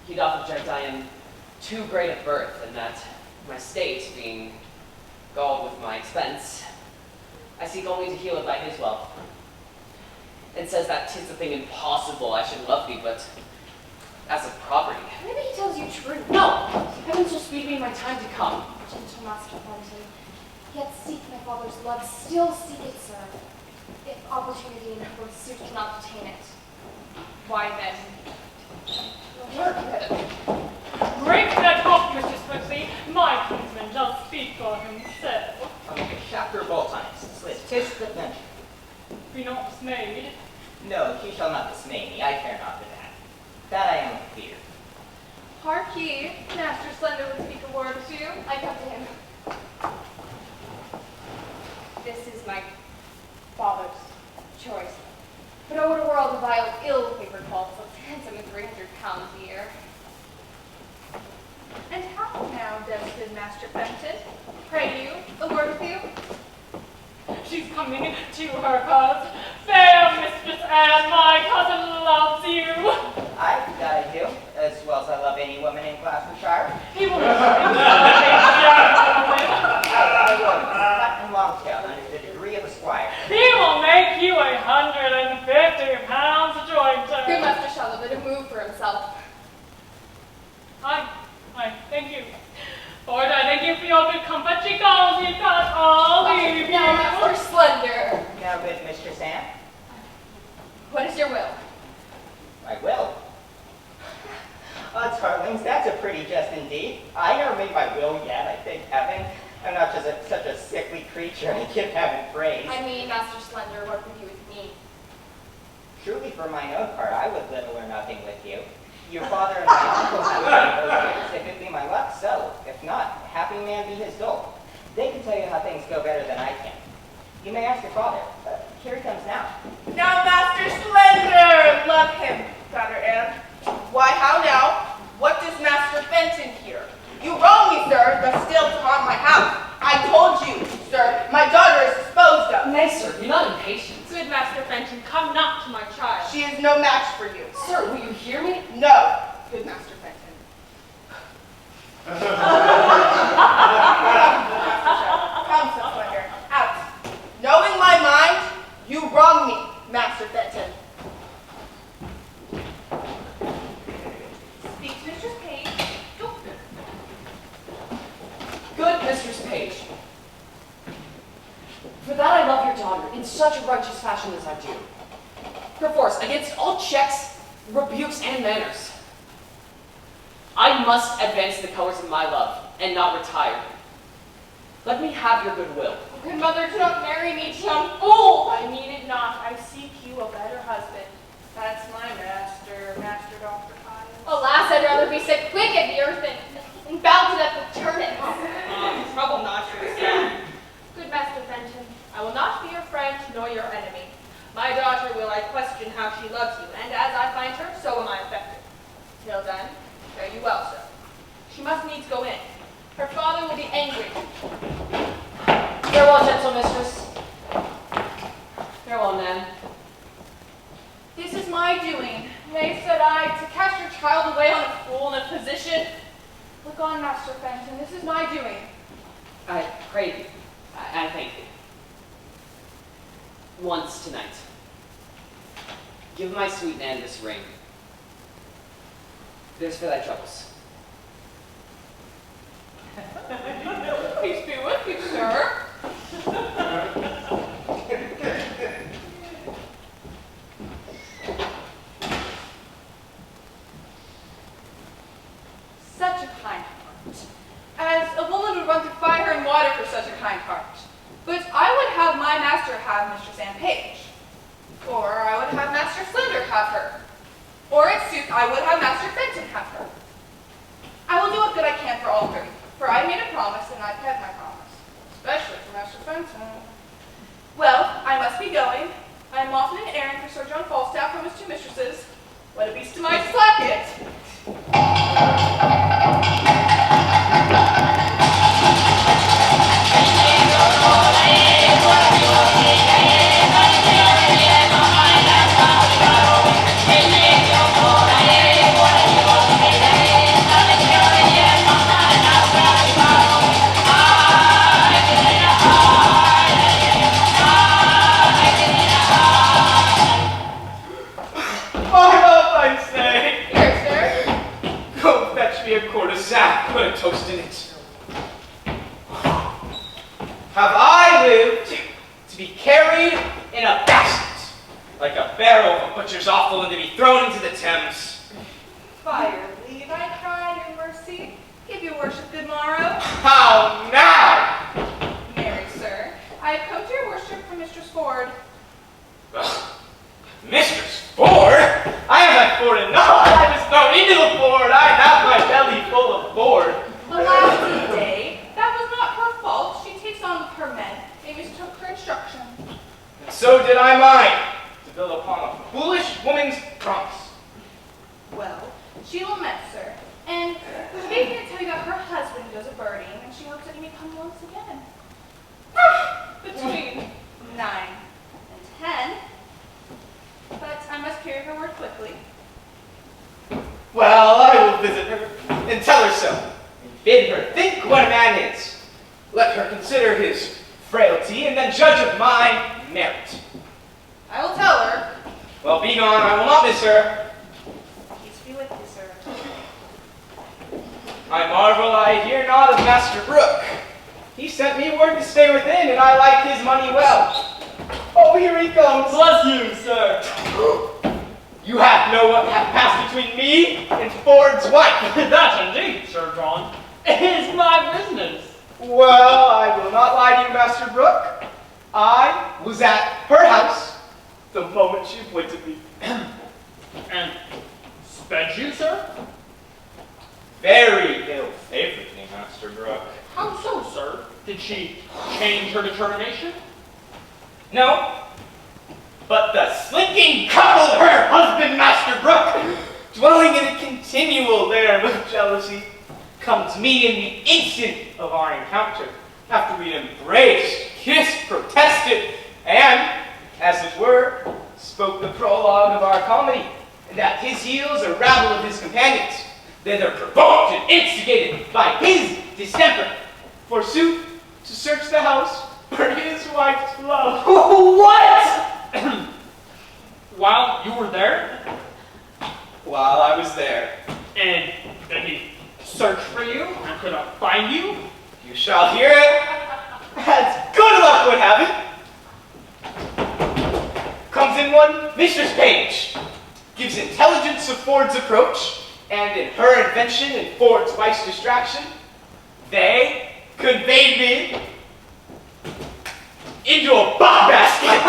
He doth object I am too great of birth, and that my state, being galled with my expense, I seek only to heal it by his wealth. And says that 'tis a thing impossible I should love thee, but as a property. Maybe he tells you truth. No! Heaven shall speed me in my time to come. Gentle Master Fenton, yet seek my father's love, still seek it, sir. If opportunity and pursuit cannot obtain it, why then? Break that off, Mrs. Quincy. My kinsman does speak for himself. Okay, chapter of all times. Slit, tis the venture. Be not dismayed. No, he shall not dismay me. I care not for that. That I am fear. Hark ye, Master Slender would speak a word or two. I come to him. This is my father's choice. But oh, what a world of vile, ill-favored faults looks handsome at 300 pounds a year. And how now, does good Master Fenton? Pray you, a word with you? She's coming to her cause. Fair Mistress Anne, my cousin loves you. I've got you, as well as I love any woman in Gloucestershire. He will I was cut and long tailed under the degree of a squire. He will make you 150 pounds a jointer. Good Master shall have been a move for himself. I thank you. Lord, I thank you for your good comfort. She calls you, God, all leave you. Now, Master Slender, Now, good Mistress Anne, what is your will? I will. Darlings, that's a pretty jest indeed. I never made my will yet, I thank heaven. I'm not just such a sickly creature, I give heaven praise. I mean, Master Slender, what would you with me? Truly, for mine own part, I would little or nothing with you. Your father and my uncles would be those days, if it be my luck, so. If not, happy man be his dole. They can tell you how things go better than I can. You may ask your father. Here he comes now. Now, Master Slender, love him, daughter Anne. Why, how now? What does Master Fenton here? You wrong me, sir, thus still to haunt my house. I told you, sir, my daughter is disposed of. Nay, sir, be not impatient. Good Master Fenton, come not to my child. She is no match for you. Sir, will you hear me? No, good Master Fenton. Come, Sir Slender, out. Knowing my mind, you wrong me, Master Fenton. Mistress Page. For that I love your daughter in such a righteous fashion as I do. Perforce, against all checks, rebukes, and manners. I must advance the colors of my love, and not retire. Let me have your goodwill. Good mother, do not marry me, young fool! I mean it not. I seek you a better husband. That's my master, Master Dr. Kyle. Alas, I'd rather be set quick at the earth and bound to death with turnips. Trouble not yourself. Good Master Fenton, I will not be your friend nor your enemy. My daughter will I question how she loves you, and as I find her, so am I affected. Till then, fare you well, sir. She must needs go in. Her father will be angry. Farewell, gentle mistress. Farewell, Nan. This is my doing. Nay, said I, to cast your child away on a fool in a position. Look on, Master Fenton, this is my doing. I pray thee. I thank thee. Once tonight. Give my sweet Nan this ring. There's for thy troubles. Peace be with you, sir. Such a kind heart. As a woman would run through fire and water for such a kind heart. But I would have my master have Mistress Anne Page. Or I would have Master Slender have her. Or in sooth, I would have Master Fenton have her. I will do what good I can for all three, for I made a promise and I kept my promise, especially for Master Fenton. Well, I must be going. I am off on an errand for Sir John Falstaff from his two mistresses. What a beast am I to slack it! Put a toast in it. Have I lived to be carried in a basket, like a barrel of a butcher's offal, and to be thrown into the Thames? Fire, leave, I cry in mercy. Give your worship good morrow. How now? Marry, sir, I have come to your worship from Mistress Ford. Mistress Ford? I have my Ford enough. I was thrown into the Ford. I have my belly full of board. Alas, today, that was not her fault. She takes on with her men. They mistook her instruction. And so did I mine, to build upon a foolish woman's promise. Well, she laments, sir, and she made me to tell you that her husband does a birding, and she hopes that he may come once again. Between 9 and 10. But I must carry her word quickly. Well, I will visit her and tell her so, and bid her think what a man is. Let her consider his frailty, and then judge of my merit. I will tell her. Well, be gone. I will not miss her. Peace be with you, sir. I marvel I hear not of Master Brooke. He sent me word to stay within, and I like his money well. Oh, here he comes. Bless you, sir. You have know what hath passed between me and Ford's wife. That indeed, Sir John, is my business. Well, I will not lie to you, Master Brooke. I was at her house the moment she appointed me. And sped you, sir? Very ill-favored me, Master Brooke. How so, sir? Did she change her determination? No, but the slinking couple, her husband, Master Brooke, dwelling in a continual lair of jealousy, come to me in the instant of our encounter, after we embraced, kissed, protested, and, as it were, spoke the prologue of our comedy, and at his heels a rabble of his companions, thither provoked and instigated by his distemper, forsooth, to search the house for his wife's love. What? While you were there? While I was there. And then he searched for you and could not find you? You shall hear it, as good luck would have it. Comes in one Mistress Page, gives intelligence of Ford's approach, and in her invention and Ford's vice distraction, they conveyed me into a buck basket.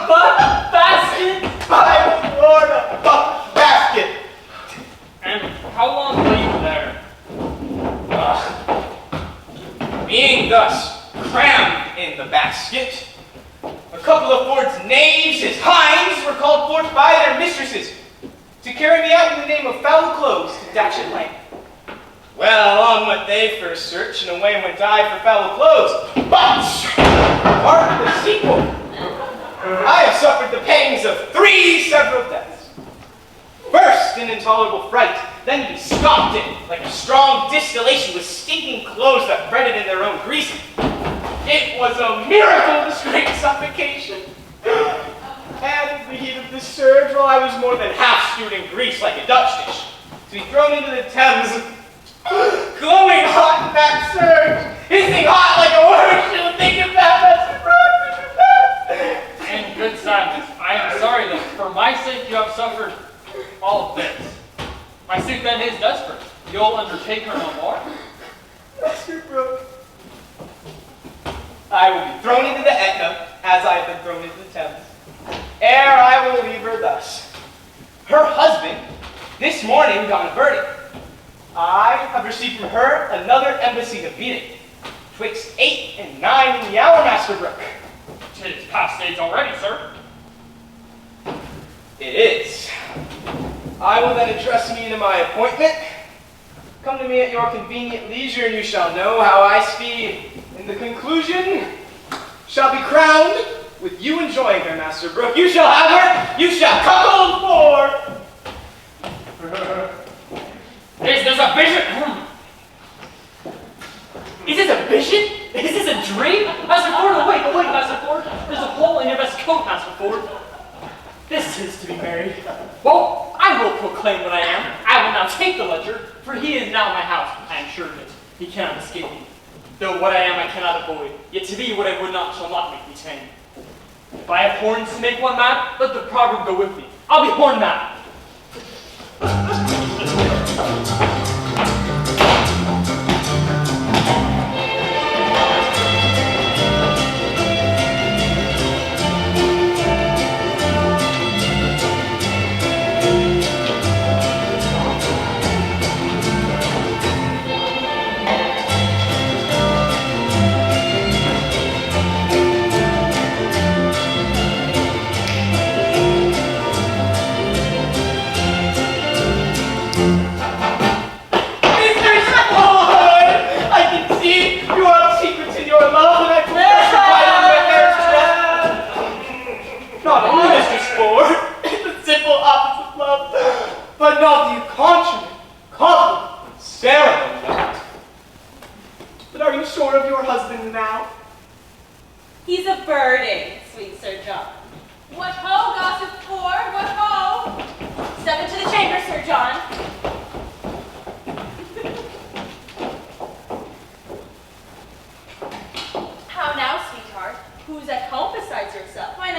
Buck basket? My lord, a buck basket. And how long were you there? Being thus crammed in the basket, a couple of Ford's knaves, his hinds, were called forth by their mistresses to carry me out in the name of foul clothes to Datchet Lane. Well, on went they for a search, and away went I for foul clothes. But, mark the sequel. I have suffered the pangs of 3 several deaths. First, an intolerable fright, then to be scoffed in like a strong distillation with stinking clothes that fretted in their own grease. It was a miracle to escape suffocation. And in the heat of the surge, while I was more than half stewed in grease like a Dutch dish, to be thrown into the Thames, glowing hot in that surge, hissing hot like a worm, she'll think of that. And good sadness, I am sorry that for my sake you have suffered all of this. My suit then is desperate. You'll undertake her no more? Master Brooke, I will be thrown into the Etna, as I have been thrown into the Thames, ere I will leave her thus. Her husband, this morning, gone a birdie. I have received from her another embassy to beat it, twixt 8 and 9 in the hour, Master Brooke. It is past 8 already, sir. It is. I will then address me to my appointment. Come to me at your convenient leisure, and you shall know how I speed. In the conclusion, shall be crowned with you enjoying her, Master Brooke. You shall have her. You shall cuckold for. Is this a vision? Is this a vision? Is this a dream? Master Ford, wait, Master Ford. There's a hole in your best coat, Master Ford. This is to be married. Well, I will proclaim what I am. I will now take the ledger, for he is now my house. I am sure of it. He cannot escape me. Though what I am I cannot avoid, yet to be what I would not shall not make me tame. If I have horns to make one mad, let the proverb go with me. I'll be horn mad. But not the accoutrement, compliment, ceremony of it. But are you sure of your husband now? He's a birding, sweet Sir John. What ho, gossip Ford, what ho? Step into the chamber, Sir John. How now, sweetheart? Who's at home besides yourself? Mine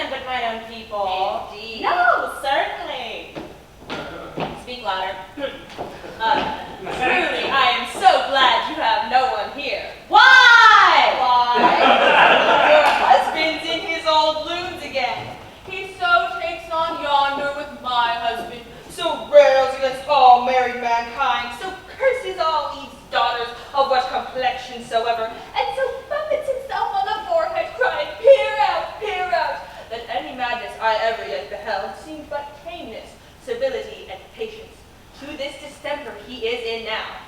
own people. Indeed. No, certainly. Speak louder. Truly, I am so glad you have no one here. Why? Your husband's in his old loons again. He so takes on yonder with my husband, so rails against all married mankind, so curses all Eve's daughters of what complexion soever, and so buffets himself on the forehead, crying, peer out, that any madness I ever yet beheld seemed but tameness, civility, and patience. To this distemper he is in now.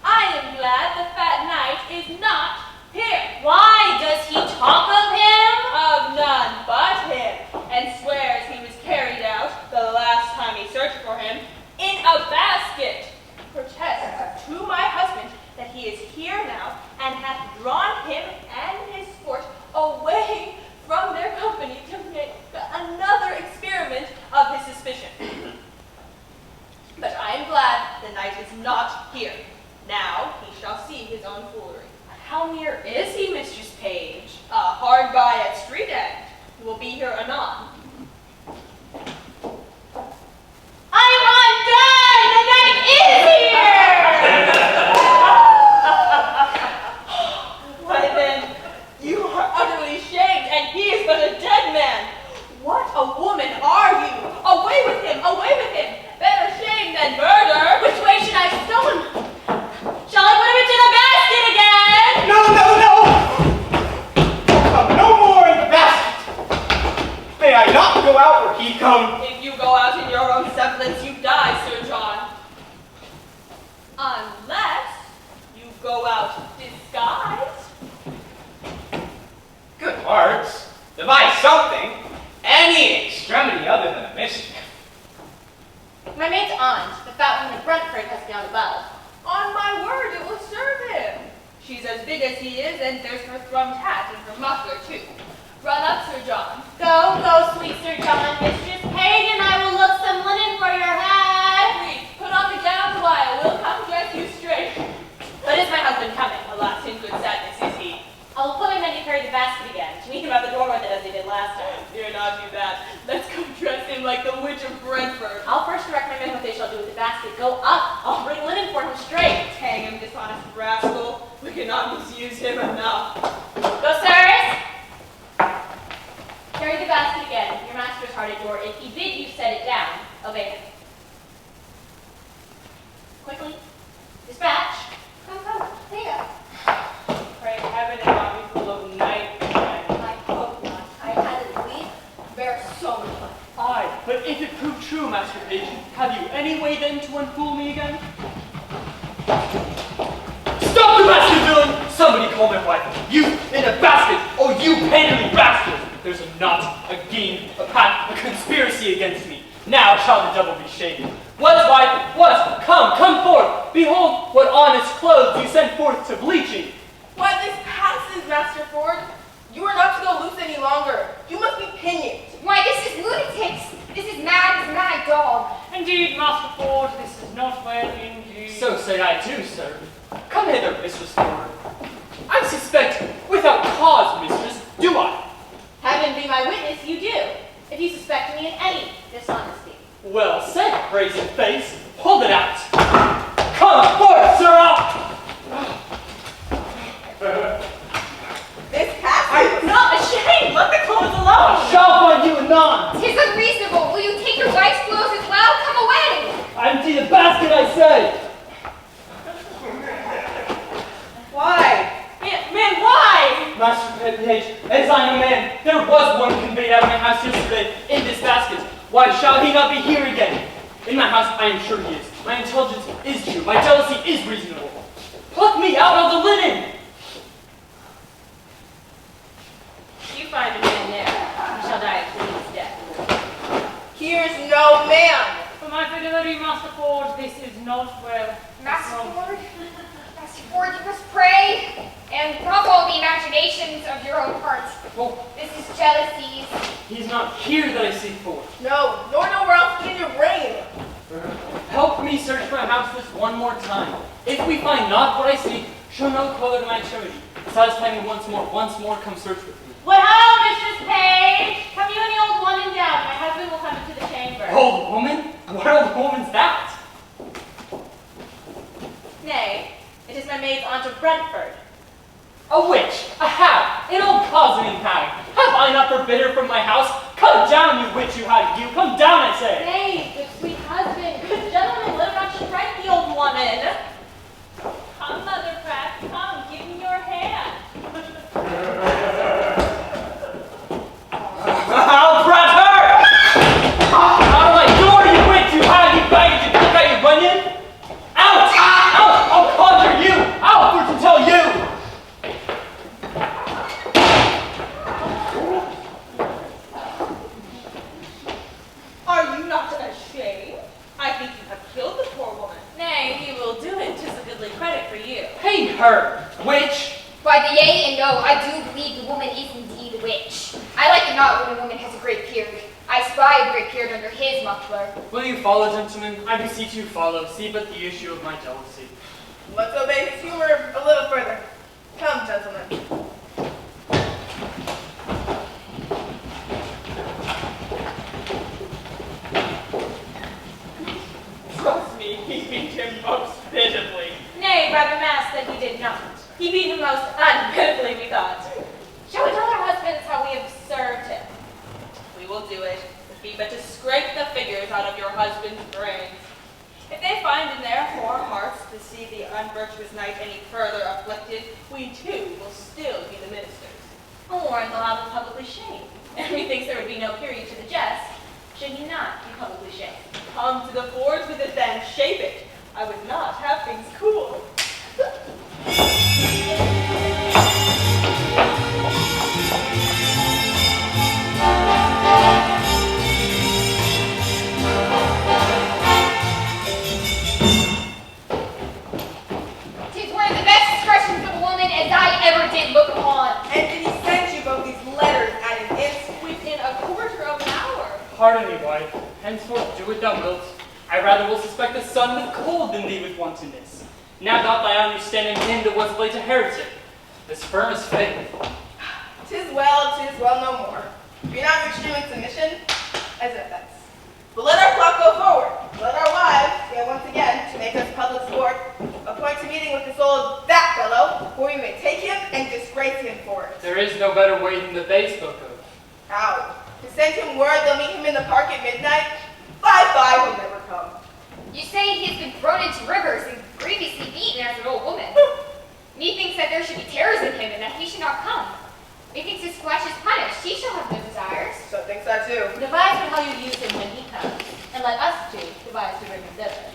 I am glad the fat knight is not here. Why does he talk of him? Of none but him, and swears he was carried out, the last time he searched for him, in a basket. Protests to my husband that he is here now, and hath drawn him and his sport away from their company to make another experiment of his suspicion. But I am glad the knight is not here. Now he shall see his own foolery. How near is he, Mistress Page? Hard by at street end. We'll be here anon. I'm undone! The knight is here! Why then, you are utterly shamed, and he is but a dead man. What a woman are you? Away with him! Away with him! Better shame than murder! Which way should I stow him? Shall I put him into the basket again? No, no, no! Come no more in the basket! May I not go out where he come? If you go out in your own semblance, you die, Sir John. Unless you go out disguised. Good hearts, devise something, any extremity other than a mischief. My maid's aunt, the fat woman of Brentford, has me on the bell. On my word, it will serve him. She's as big as he is, and there's her thrummed hat and her muffler, too. Run up, Sir John. Go, go, sweet Sir John. Mistress Page and I will look some linen for your hat. Please, put on the gown a while. We'll come dress you straight. But is my husband coming? Alas, in good sadness is he. I will put him in to carry the basket again, to meet him at the door with it as they did last time. Dare not do that. Let's go dress him like the witch of Brentford. I'll first direct my men what they shall do with the basket. Go up. I'll bring linen for him straight. Hang him, dishonest rascal. We cannot misuse him enough. Go, sirs. Carry the basket again. Your master's hard at door. If he bid you set it down, obey him. Quickly. Dispatch. Come, come, here. Pray heaven and not be full of night. I hope not. I had at least bear so much fun. Aye, but if it prove true, Master Page, have you any way then to unfool me again? Stop the basket, villain! Somebody call my wife. You in a basket! Oh, you pandering rascal! There's a knot, a game, a pact, a conspiracy against me. Now shall the devil be shaken. What, wife? What? Come forth! Behold, what honest clothes you sent forth to bleaching. Why, this passes, Master Ford. You are not to go loose any longer. You must be pinioned. Why, this is lunatics. This is mad dog. Indeed, Master Ford, this is not well indeed. So say I too, sir. Come hither, Mistress Ford. I suspect, without cause, mistress, do I? Heaven be my witness, you do. If you suspect me in any dishonesty. Well said, brazen face. Hold it out. Come forth, sirrah! This passes. I'm not ashamed. Let the clothes alone. I shall find you anon. 'Tis unreasonable. Will you take your wife's clothes as well? Come away. Empty the basket, I say. Why? Man, why? Master Page, as I am a man, there was one conveyed out of my house yesterday in this basket. Why shall he not be here again? In my house, I am sure he is. My intelligence is true. My jealousy is reasonable. Pluck me out of the linen. You find a man there. He shall die a fool's death. Here's no man. For my fidelity, Master Ford, this is not well. Master Ford, Master Ford, you must pray and ruffle the imaginations of your own heart. Well, This is jealousies. he's not here that I seek for. No, nor nowhere else but in your brain. Help me search my house this one more time. If we find not what I seek, show no color to my charity. Satisfy me once more come search with me. What ho, Mistress Page? Come you and the old woman down. My husband will come into the chamber. Old woman? What old woman's that? Nay, it is my maid's aunt of Brentford. A witch, a hag, an old cozening hag. Have I not forbid her from my house? Come down, you witch, you hag, you. Come down, I say. Nay, good sweet husband, good gentleman, let her not strike the old woman. Come, Mother Pratt, come, give me your hand. I'll brat her! Out of my door, you witch, you hag, you baggage, you look at your bunion! Out! Out! I'll conjure you! I'll fortune tell you! Are you not ashamed? I think you have killed the poor woman. Nay, he will do it, 'tis a goodly credit for you. Hang her, witch! By the yea and no, I do believe the woman is indeed a witch. I like it not when a woman has a great beard. I spy a great beard under his muffler. Will you follow, gentlemen? I beseech you follow. See but the issue of my jealousy. Let's obey his humor a little further. Come, say, Brother Mass, that he did not. He beat him most unpitifully, we thought. Shall we tell our husbands how we have served him? We will do it, if be but to scrape the figures out of your husband's brains. If they find in their poor hearts to see the unvirtuous knight any further afflicted, we too will still be the ministers. Or they'll have him publicly shamed. And methinks there would be no period to the jest, should he not be publicly shamed. Come to the forge with it then, shape it. I would not have things cool. Tis one of the best expressions of a woman as I ever did look upon. And did he send you both these letters at an instant? Within a quarter of an hour. Pardon me, wife. Henceforth do what thou wilt. I rather will suspect the sun with cold than thee with wantonness. Now doth thy understanding him that was late a heretic. This firm is faith. Tis well no more. Be not extreme in submission, as if that's. But let our flock go forward. Let our wives, yet once again, to make us public sport, appoint a meeting with this old that fellow, where we may take him and disgrace him for it. There is no better way than that they spoke of. How? To send him word they'll meet him in the park at midnight? Bye-bye, he'll never come. You say he has been thrown into rivers and grievously beaten as an old woman. Methinks that there should be terrors in him and that he should not come. Methinks his flesh is punished. He shall have no desires. So thinks I too. Devise how you use him when he comes, and let us two devise to bring him thither.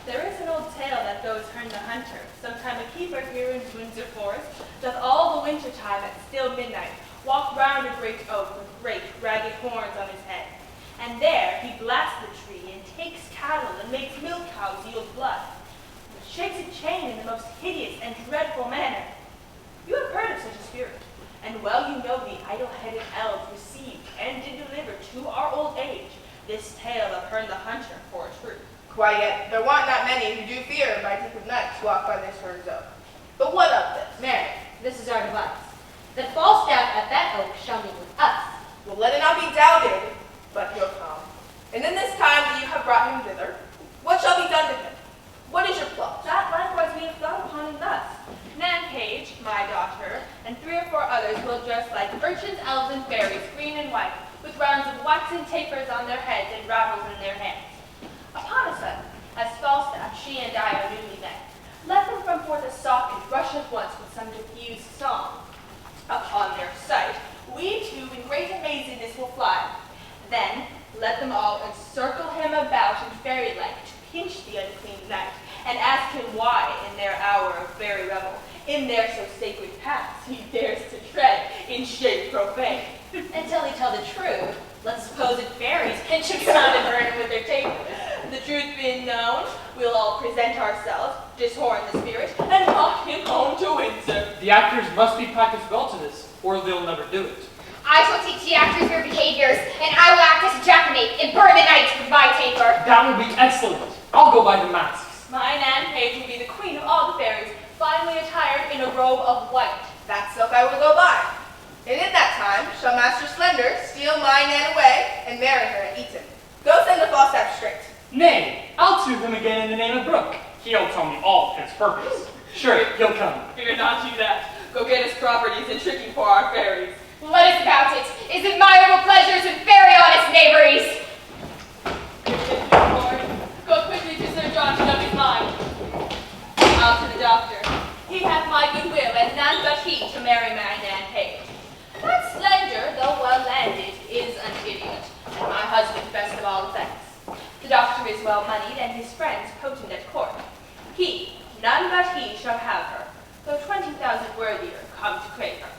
There is an old tale that goes Herne the Hunter. Sometime a keeper here in Windsor Forest doth all the winter time at still midnight walk round a great oak with great ragged horns on his head. And there he blasts the tree and takes cattle and makes milk cows yield blood. And shakes a chain in the most hideous and dreadful manner. You have heard of such a spirit, and well you know the idle-headed elves received and did deliver to our old age this tale of Herne the Hunter for a truth. Why yet, there want not many who do fear by deep of night to walk by this Herne's oak. But what of this? Mary, this is our device. That Falstaff at that oak shall meet with us. Well, let it not be doubted, but he'll come. And in this time that you have brought him thither, what shall be done to him? What is your plot? That likewise we have thought upon him thus. Nan Page, my daughter, and 3 or 4 others will dress like urchins, elves, and fairies, green and white, with rounds of waxen tapers on their heads and rattles in their hands. Upon a sudden, as Falstaff, she and I are newly met, let them from forth a soft and rush at once with some diffused song. Upon their sight, we too in great amazedness will fly. Then let them all encircle him about in fairy-like to pinch the unclean knight, and ask him why in their hour of fairy revel, in their so sacred paths, he dares to tread in shape profane. Until he tell the truth, let supposed fairies pinch him sound and burn him with their tapers. The truth being known, we'll all present ourselves, dishorn the spirit, and walk him home to Windsor. The actors must be practiced well to this, or they'll never do it. I shall teach the actors their behaviors, and I will act as a jackmate and burn the night with my taper. That would be excellent. I'll go by the masks. My Nan Page will be the queen of all the fairies, finely attired in a robe of white. That silk I will go by. And in that time shall Master Slender steal my Nan away and marry her at Eton. Go send the Falstaff straight. Nay, I'll sue him again in the name of Brooke. He'll tell me all of his purpose. Sure, he'll come. Fear not you that. Go get his properties and tricking for our fairies. Let us about it. Is admirable pleasures with very honest knaveries. Go quickly to Sir John to know his mind. I'll to the doctor. He hath my goodwill, and none but he to marry my Nan Page. That Slender, though well landed, is an idiot, and my husband best of all effects. The doctor is well moneyed, and his friends potent at court. He, none but he, shall have her, though 20,000 worthier come to crave her.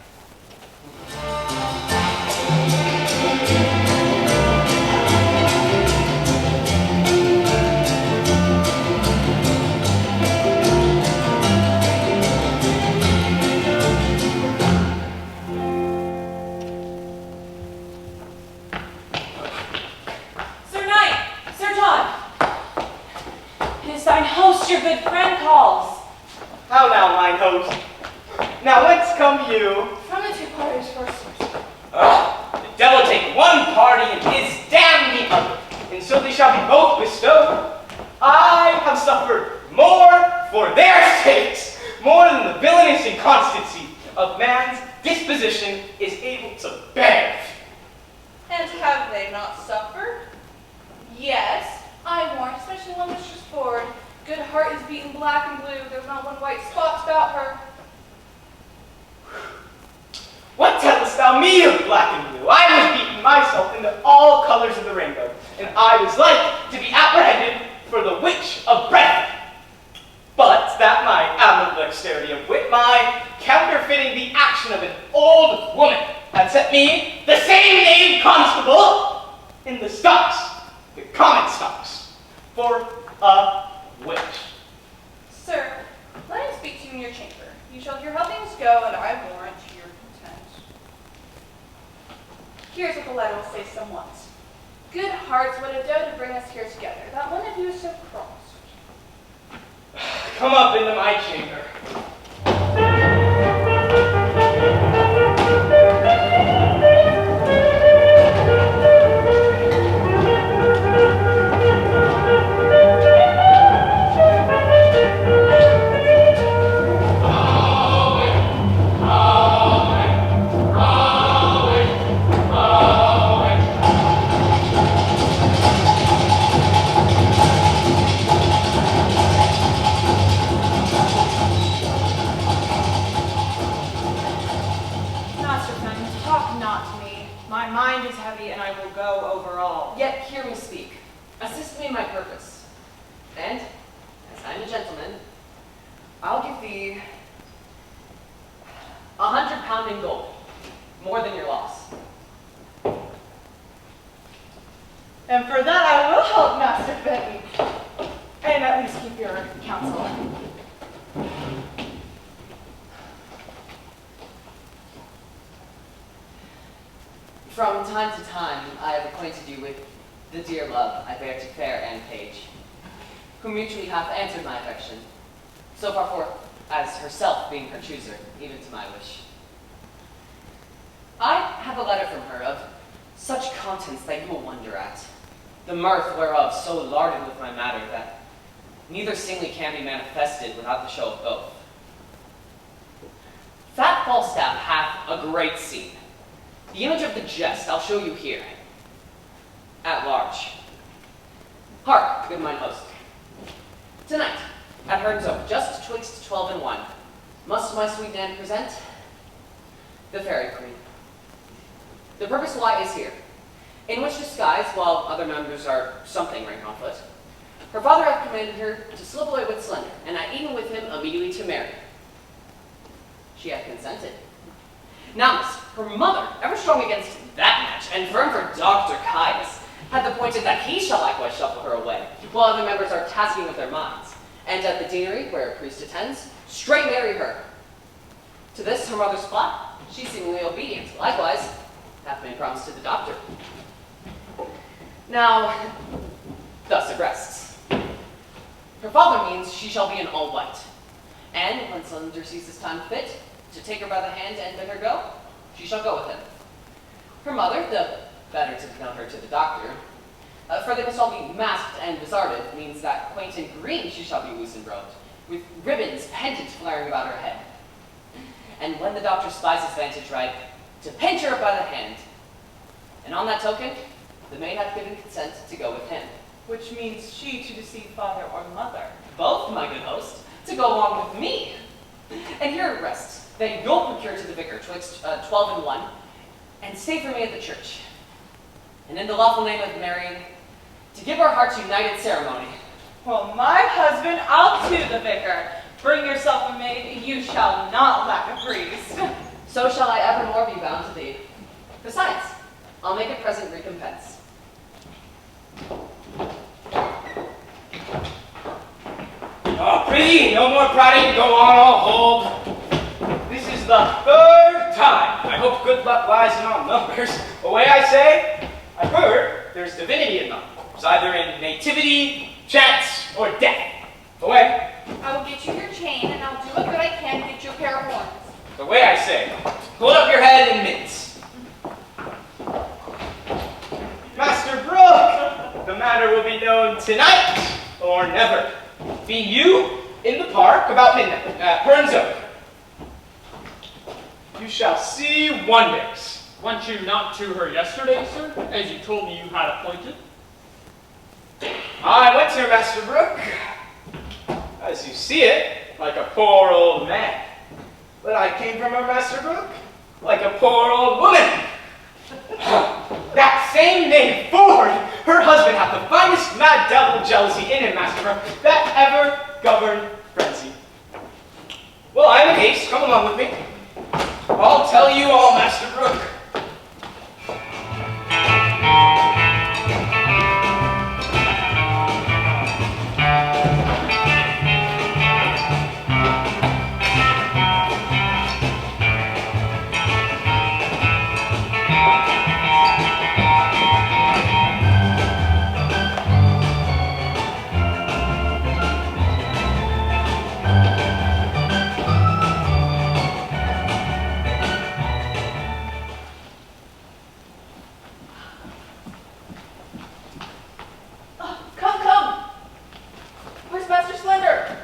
Sir Knight! Sir John! It is thine host, your good friend, calls. How now, mine host? Now whence come you? From the 2 parties first. The devil take one party and his damn the other, and so they shall be both bestowed. I have suffered more for their sakes, more than the villainous inconstancy of man's disposition is able to bear. And have they not suffered? Yes, I warrant, especially when Mistress Ford. Good heart is beaten black and blue. There's not one white spot about her. What tellest thou me of black and blue? I was beaten myself into all colors of the rainbow, and I was like to be apprehended for the witch of Brentford. But that my admirable dexterity of wit, my counterfeiting the action of an old woman, had set me, the same name constable, in the stocks, the common stocks, for a witch. Sir, let him speak to you in your chamber. You shall hear how things go, and I warrant your content. Here's what the letter will say somewhat. Good hearts would have done to bring us here together, that one of you is so crossed. Come up into my chamber. My mind is heavy, and I will go over all. Yet hear me speak. Assist me in my purpose. And, as I am a gentleman, I'll give thee 100 pounds in gold, more than your loss. And for that I will help Master Bentley, and at least keep your counsel. From time to time, I have acquainted you with the dear love I bear to Fair and Page, who mutually hath answered my affection, so far forth as herself being her chooser, even to my wish. I have a letter from her of such contents that you will wonder at, the mirth whereof so larded with my matter that neither singly can be manifested without the show of both. Fat Falstaff hath a great scene. The image of the jest I'll show you here, at large. Hark, good mine host. Tonight, at Herd's Oak, just twixt 12 and 1, must my sweet Nan present the Fairy Queen. The purpose why is here, in which disguise, while other members are something rank on foot, her father hath commanded her to slip away with Slender, and I even with him immediately to marry. She hath consented. Now, miss, her mother, ever strong against that match, and firm for Dr. Caius, hath appointed that he shall likewise shuffle her away, while other members are tasking with their minds, and at the deanery, where a priest attends, straight marry her. To this, her mother's plot, she seemingly obedient, likewise, hath made promise to the doctor. Now, thus it rests. Her father means she shall be in all white, and when Slender sees his time fit, to take her by the hand and bid her go, she shall go with him. Her mother, the better to know her to the doctor, for they must all be masked and bizarded, means that quaint and green she shall be loose and robed, with ribbons pendant flaring about her head. And when the doctor spies his vantage right, to pinch her by the hand, and on that token, the maid hath given consent to go with him. Which means she to deceive father or mother. Both, my good host, to go along with me. And here it rests, that you'll procure to the vicar twixt 12 and 1, and stay for me at the church. And in the lawful name of Mary, to give our hearts united ceremony. Well, my husband, I'll to the vicar. Bring yourself a maid, you shall not lack a priest. So shall I evermore be bound to thee. Besides, I'll make a present recompense. Oh, prithee, no more prating, go on, I'll hold. This is the third time. I hope good luck lies in all numbers. The way I say, I've heard there's divinity in them. It's either in nativity, chance, or death. Away. I will get you your chain, and I'll do what good I can to get you a pair of horns. The way I say, hold up your head and mitts. Master Brooke, the matter will be known tonight or never. Be you in the park about midnight at Burns Oak. You shall see wonders. Went you not to her yesterday, sir, as you told me you had appointed? I went to her, Master Brooke, as you see it, like a poor old man. But I came from her, Master Brooke, like a poor old woman. That same knave Ford, her husband hath the finest mad devil jealousy in him, Master Brooke, that ever governed frenzy. Well, I am in haste. Come along with me. I'll tell you all, Master Brooke. Come. Where's Master Slender?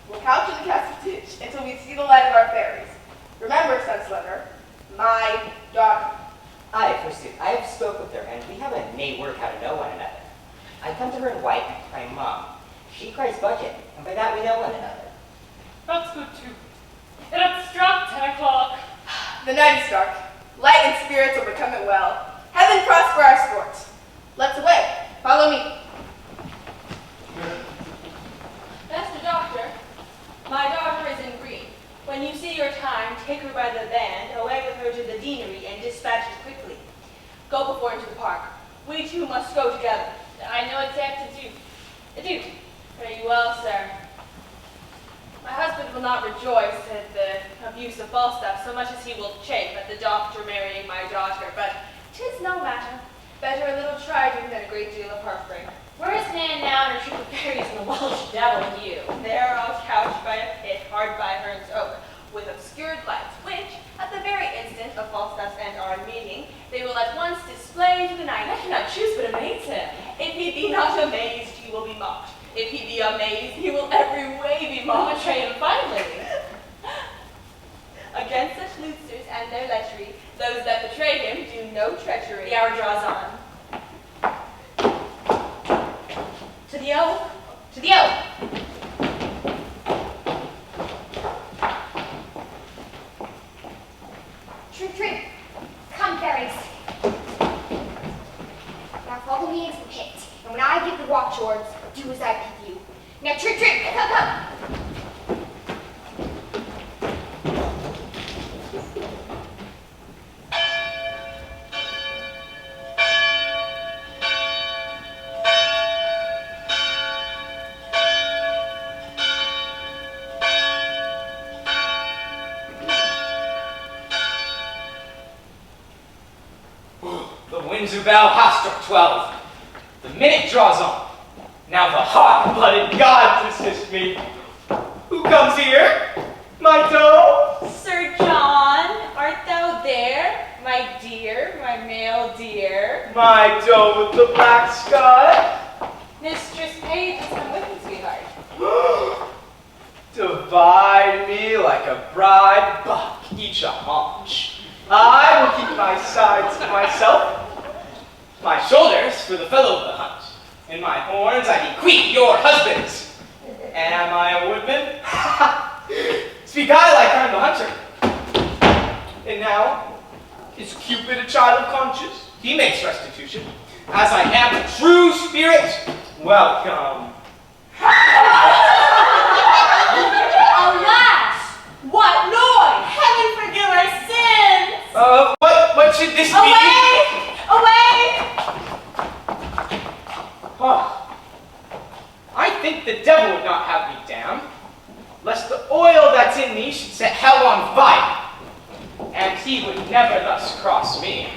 We'll couch in the castle ditch until we see the light of our fairies. Remember, son Slender, my daughter. Aye, forsooth. I have spoke with her, and we have a nay word how to know one another. I come to her in white and cry Mom. She cries Budget, and by that we know one another. That's good too. It had struck 10 o'clock. The night is dark. Light and spirits will become it well. Heaven prosper our sport. Let's away. Follow me. Master Doctor, my daughter is in green. When you see your time, take her by the band, away with her to the deanery, and dispatch it quickly. Go before into the park. We two must go together. I know exactly to do. Very well, sir. My husband will not rejoice at the abuse of Falstaff so much as he will chafe at the doctor marrying my daughter, but 'tis no matter. Better a little tragedy than a great deal of heartbreak. Where is Nan now and her troop of fairies and the Welsh devil and you? They are all couched by a pit hard by Burns Oak, with obscured lights, which, at the very instant of Falstaff's and our meeting, they will at once display to the night. I cannot choose but amaze him. If he be not amazed, he will be mocked. If he be amazed, he will every way be mocked. Who betray him finally? Against such losers and their lechery, those that betray him do no treachery. The hour draws on. To the oak! To the oak! Troop. Come, fairies. Now follow me into the pit, and when I give the watchwords, do as I bid you. Now, Troop, come. The Windsor bell has struck 12. The minute draws on. Now the hot-blooded gods assist me. Who comes here? My doe? Sir John, art thou there? My dear, my male dear. My doe with the black sky? Mistress Page has come with me, sweetheart. Divide me like a bride buck, each a haunch. I will keep my sides to myself, my shoulders for the fellow of the hunt. In my horns I bequeath your husbands. Am I a woodman? Speak I like I'm the hunter. And now, is Cupid a child of conscience? He makes restitution. As I am a true spirit, welcome. Alas! What noise! Heaven forgive our sins! What should this be? Away! Oh, I think the devil would not have me damned, lest the oil that's in me should set hell on fire, and he would never thus cross me.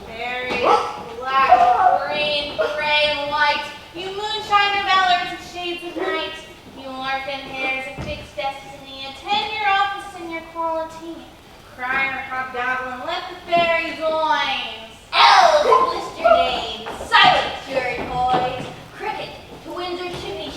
Berries, black, green, gray, and white, you moonshiner valors and shades of night, you orphan hairs of fixed destiny, attend your office and your quality. Crime or hobgoblin, let the fairies loins. Elves, blister dames, silent, jury boys, cricket, to Windsor chimney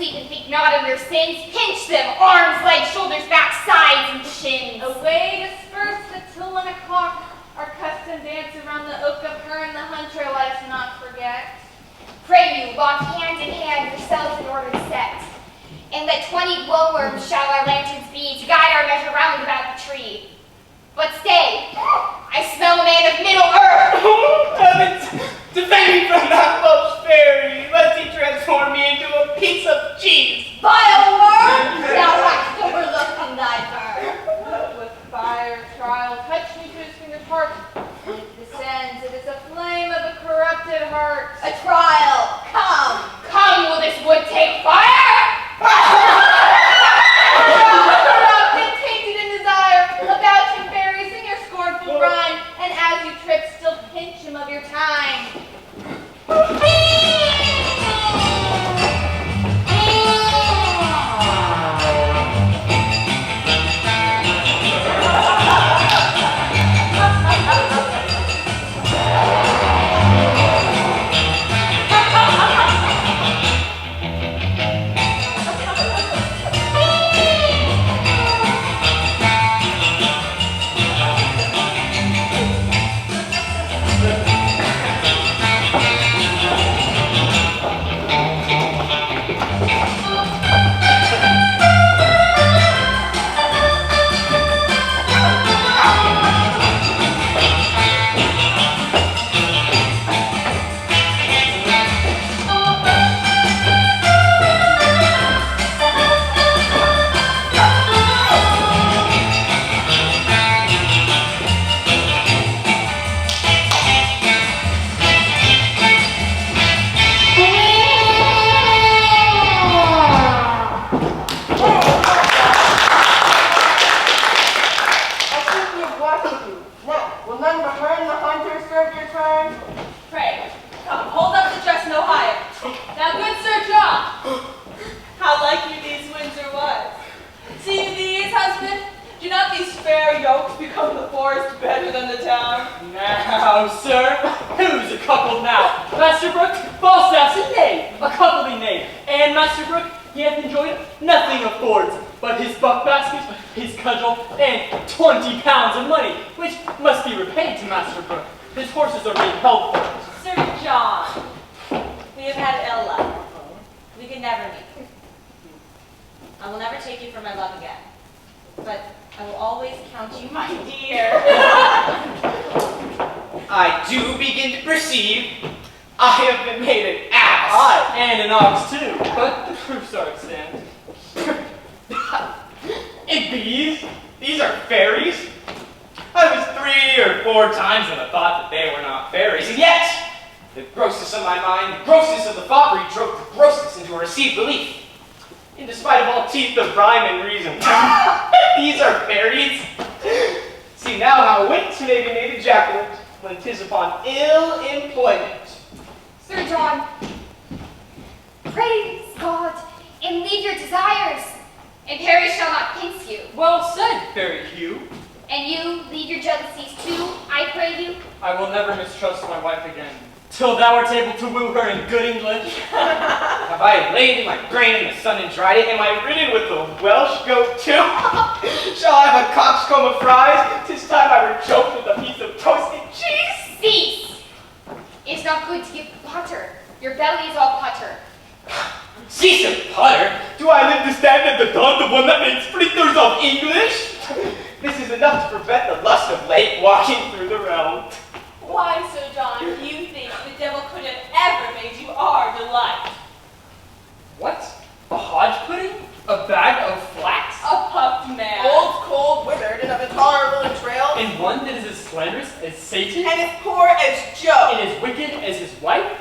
sleep and think not of their sins. Pinch them, arms, legs, shoulders, back, sides, and shins. Away dispersed until 1 o'clock. Our custom dance around the oak of her and the hunter, let us not forget. Pray you, walk hand in hand, yourselves in order set. And let 20 glowworms shall our lanterns be, to guide our measure round about the tree. But stay, I smell a man of Middle Earth. Oh, heavens! Defend me from that Welsh fairy, lest he transform me into a piece of cheese. Vile worm, thou hast overlooked in thy birth. With fire trial, touch me to his finger's heart. It descends, it is a flame of a corrupted heart. A trial, come, come, will this wood take fire? Corrupted, tainted in desire, about him bury, sing your scornful rhyme, and as you trip, still pinch him of your time. Now, sir, who's a couple now? Master Brooke, Falstaff's a knave, a coupley knave, and Master Brooke, he hath enjoyed nothing affords but his buck basket, his cudgel, and 20 pounds of money, which must be repaid to Master Brooke. His horses are being held for it. Sir John, we have had ill luck. We can never meet. I will never take you for my love again, but I will always count you my dear. I do begin to perceive I have been made an ass. Aye, and an ox too, but the proofs are extant. And these are fairies? I was 3 or 4 times in the thought that they were not fairies, and yet the grossness of my mind, the grossness of the foppery drove the grossness into a received belief. In despite of all teeth of rhyme and reason, these are fairies. See now how wits may be made ejaculate when 'tis upon ill employment. Sir John, praise God and leave your desires, and Harry shall not pinch you. Well said, Fairy Hugh. And you leave your jealousies too, I pray you. I will never mistrust my wife again, till thou art able to woo her in good English. Have I laid in my grain in the sun and dried it? Am I ridden with the Welsh goat too? Shall I have a coxcomb of fries? 'Tis time I were choked with a piece of toasted cheese. Cease! It's not good to give butter. Your belly is all butter. Cease of butter? Do I live to stand at the taunt of one that makes fritters of English? This is enough to prevent the lust of late walking through the realm. Why, Sir John, you think the devil could have ever made you our delight? What? A hodge pudding? A bag of flax? A puffed man. Old, cold, withered, and of intolerable entrail, And one that is as slanderous as Satan? and as poor as Joe. And as wicked as his wife?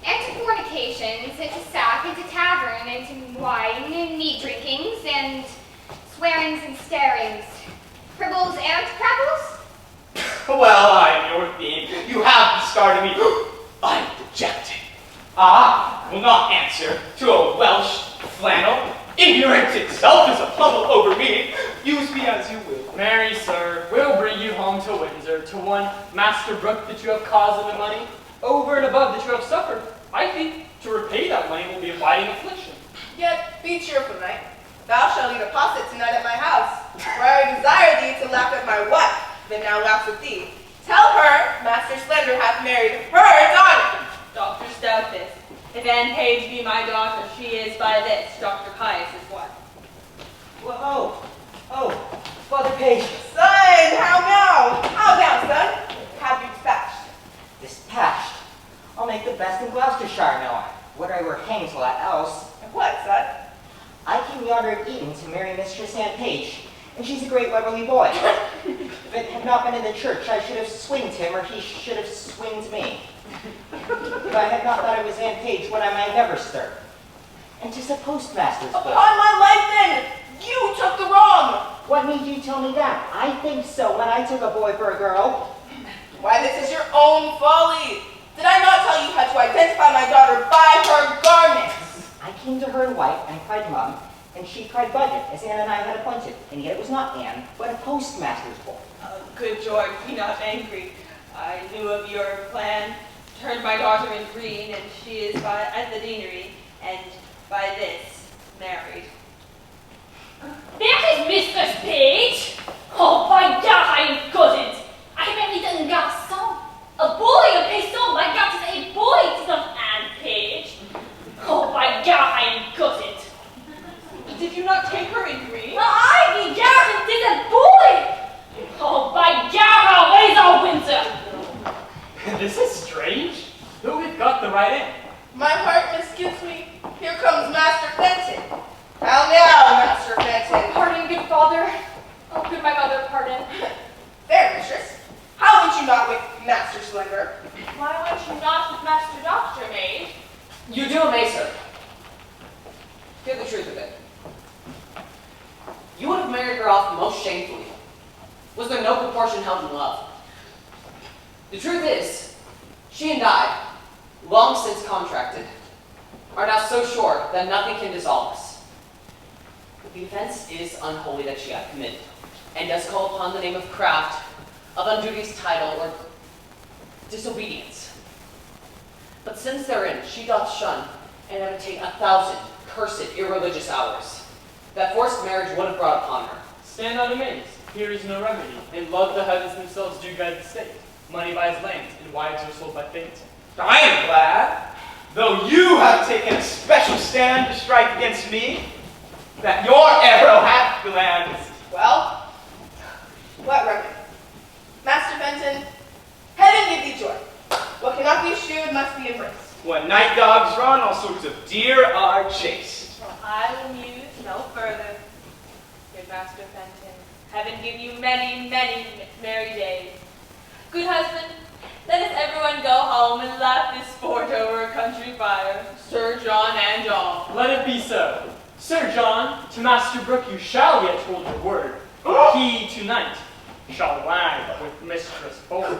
And to fornications, and to sack, and to tavern, and to wine, and meat drinkings, and swearings and starings, fribbles and crabbles? Well, I'm your theme. You have discarded me. I'm dejected. I will not answer to a Welsh flannel. Ignorance itself is a pummel over me. Use me as you will. Marry, sir, we'll bring you home to Windsor, to one Master Brooke that you have caused in the money, over and above that you have suffered. I think to repay that money will be abiding affliction. Yet be cheerful, knight. Thou shalt eat a posset tonight at my house, where I desire thee to laugh at my wife, that now laughs at thee. Tell her Master Slender hath married her daughter. Dr. Stout this. If Anne Page be my daughter, she is by this Dr. Caius's wife. Well, oh, Father Page. Son, how now? How now, son? Have you dispatched? Dispatched. I'll make the best in Gloucestershire now. Would I were hanged till that else. And what, son? I came yonder at Eton to marry Mistress Anne Page, and she's a great Weatherly boy. If it had not been in the church, I should have swinged him, or he should have swinged me. If I had not thought it was Anne Page, would I might never stir. And 'tis a postmaster's book. Upon my life, then, you took the wrong. What need you tell me that? I think so when I took a boy for a girl. Why, this is your own folly. Did I not tell you how to identify my daughter by her garments? I came to her in white and cried Mum, and she cried Budget, as Anne and I had appointed. And yet it was not Anne, but a postmaster's boy. Good George, be not angry. I knew of your plan. Turned my daughter in green, and she is at the deanery, and by this, married. That is Mistress Page. Oh, by God, I am gutted. I have only done garçon. A boy, a payson. My God, it's a boy. It's not Anne Page. Oh, by God, I am gutted. Did you not take her in green? I be God, it is a boy. Oh, by God, I'll raise our Windsor. This is strange. Though we've got the right end. My heart misgives me. Here comes Master Fenton. How now, Master Fenton? Pardon, good father. Oh, good my mother, pardon. There, mistress. How went you not with Master Slender? Why went you not with Master Doctor, maid? You do amaze her. Hear the truth of it. You would have married her off most shamefully. Was there no proportion held in love? The truth is, she and I, long since contracted, are now so sure that nothing can dissolve us. The offense is unholy that she hath committed, and does call upon the name of craft, of unduteous title, or disobedience. But since therein she doth shun and imitate 1,000 cursed irreligious hours, that forced marriage would have brought upon her. Stand not amazed. Here is no remedy. In love the heavens themselves do guide the state. Money buys land, and wives are sold by fate. I am glad, though you have taken a special stand to strike against me, that your arrow hath glanced. Well, what remedy? Master Fenton, heaven give thee joy. What cannot be eschewed must be embraced. When night dogs run, all sorts of deer are chased. Well, I will muse no further. Good Master Fenton, heaven give you many, many merry days. Good husband, let us everyone go home and laugh this sport over a country fire. Sir John and all. Let it be so. Sir John, to Master Brooke you shall yet hold your word. He tonight shall wag with Mistress Bold.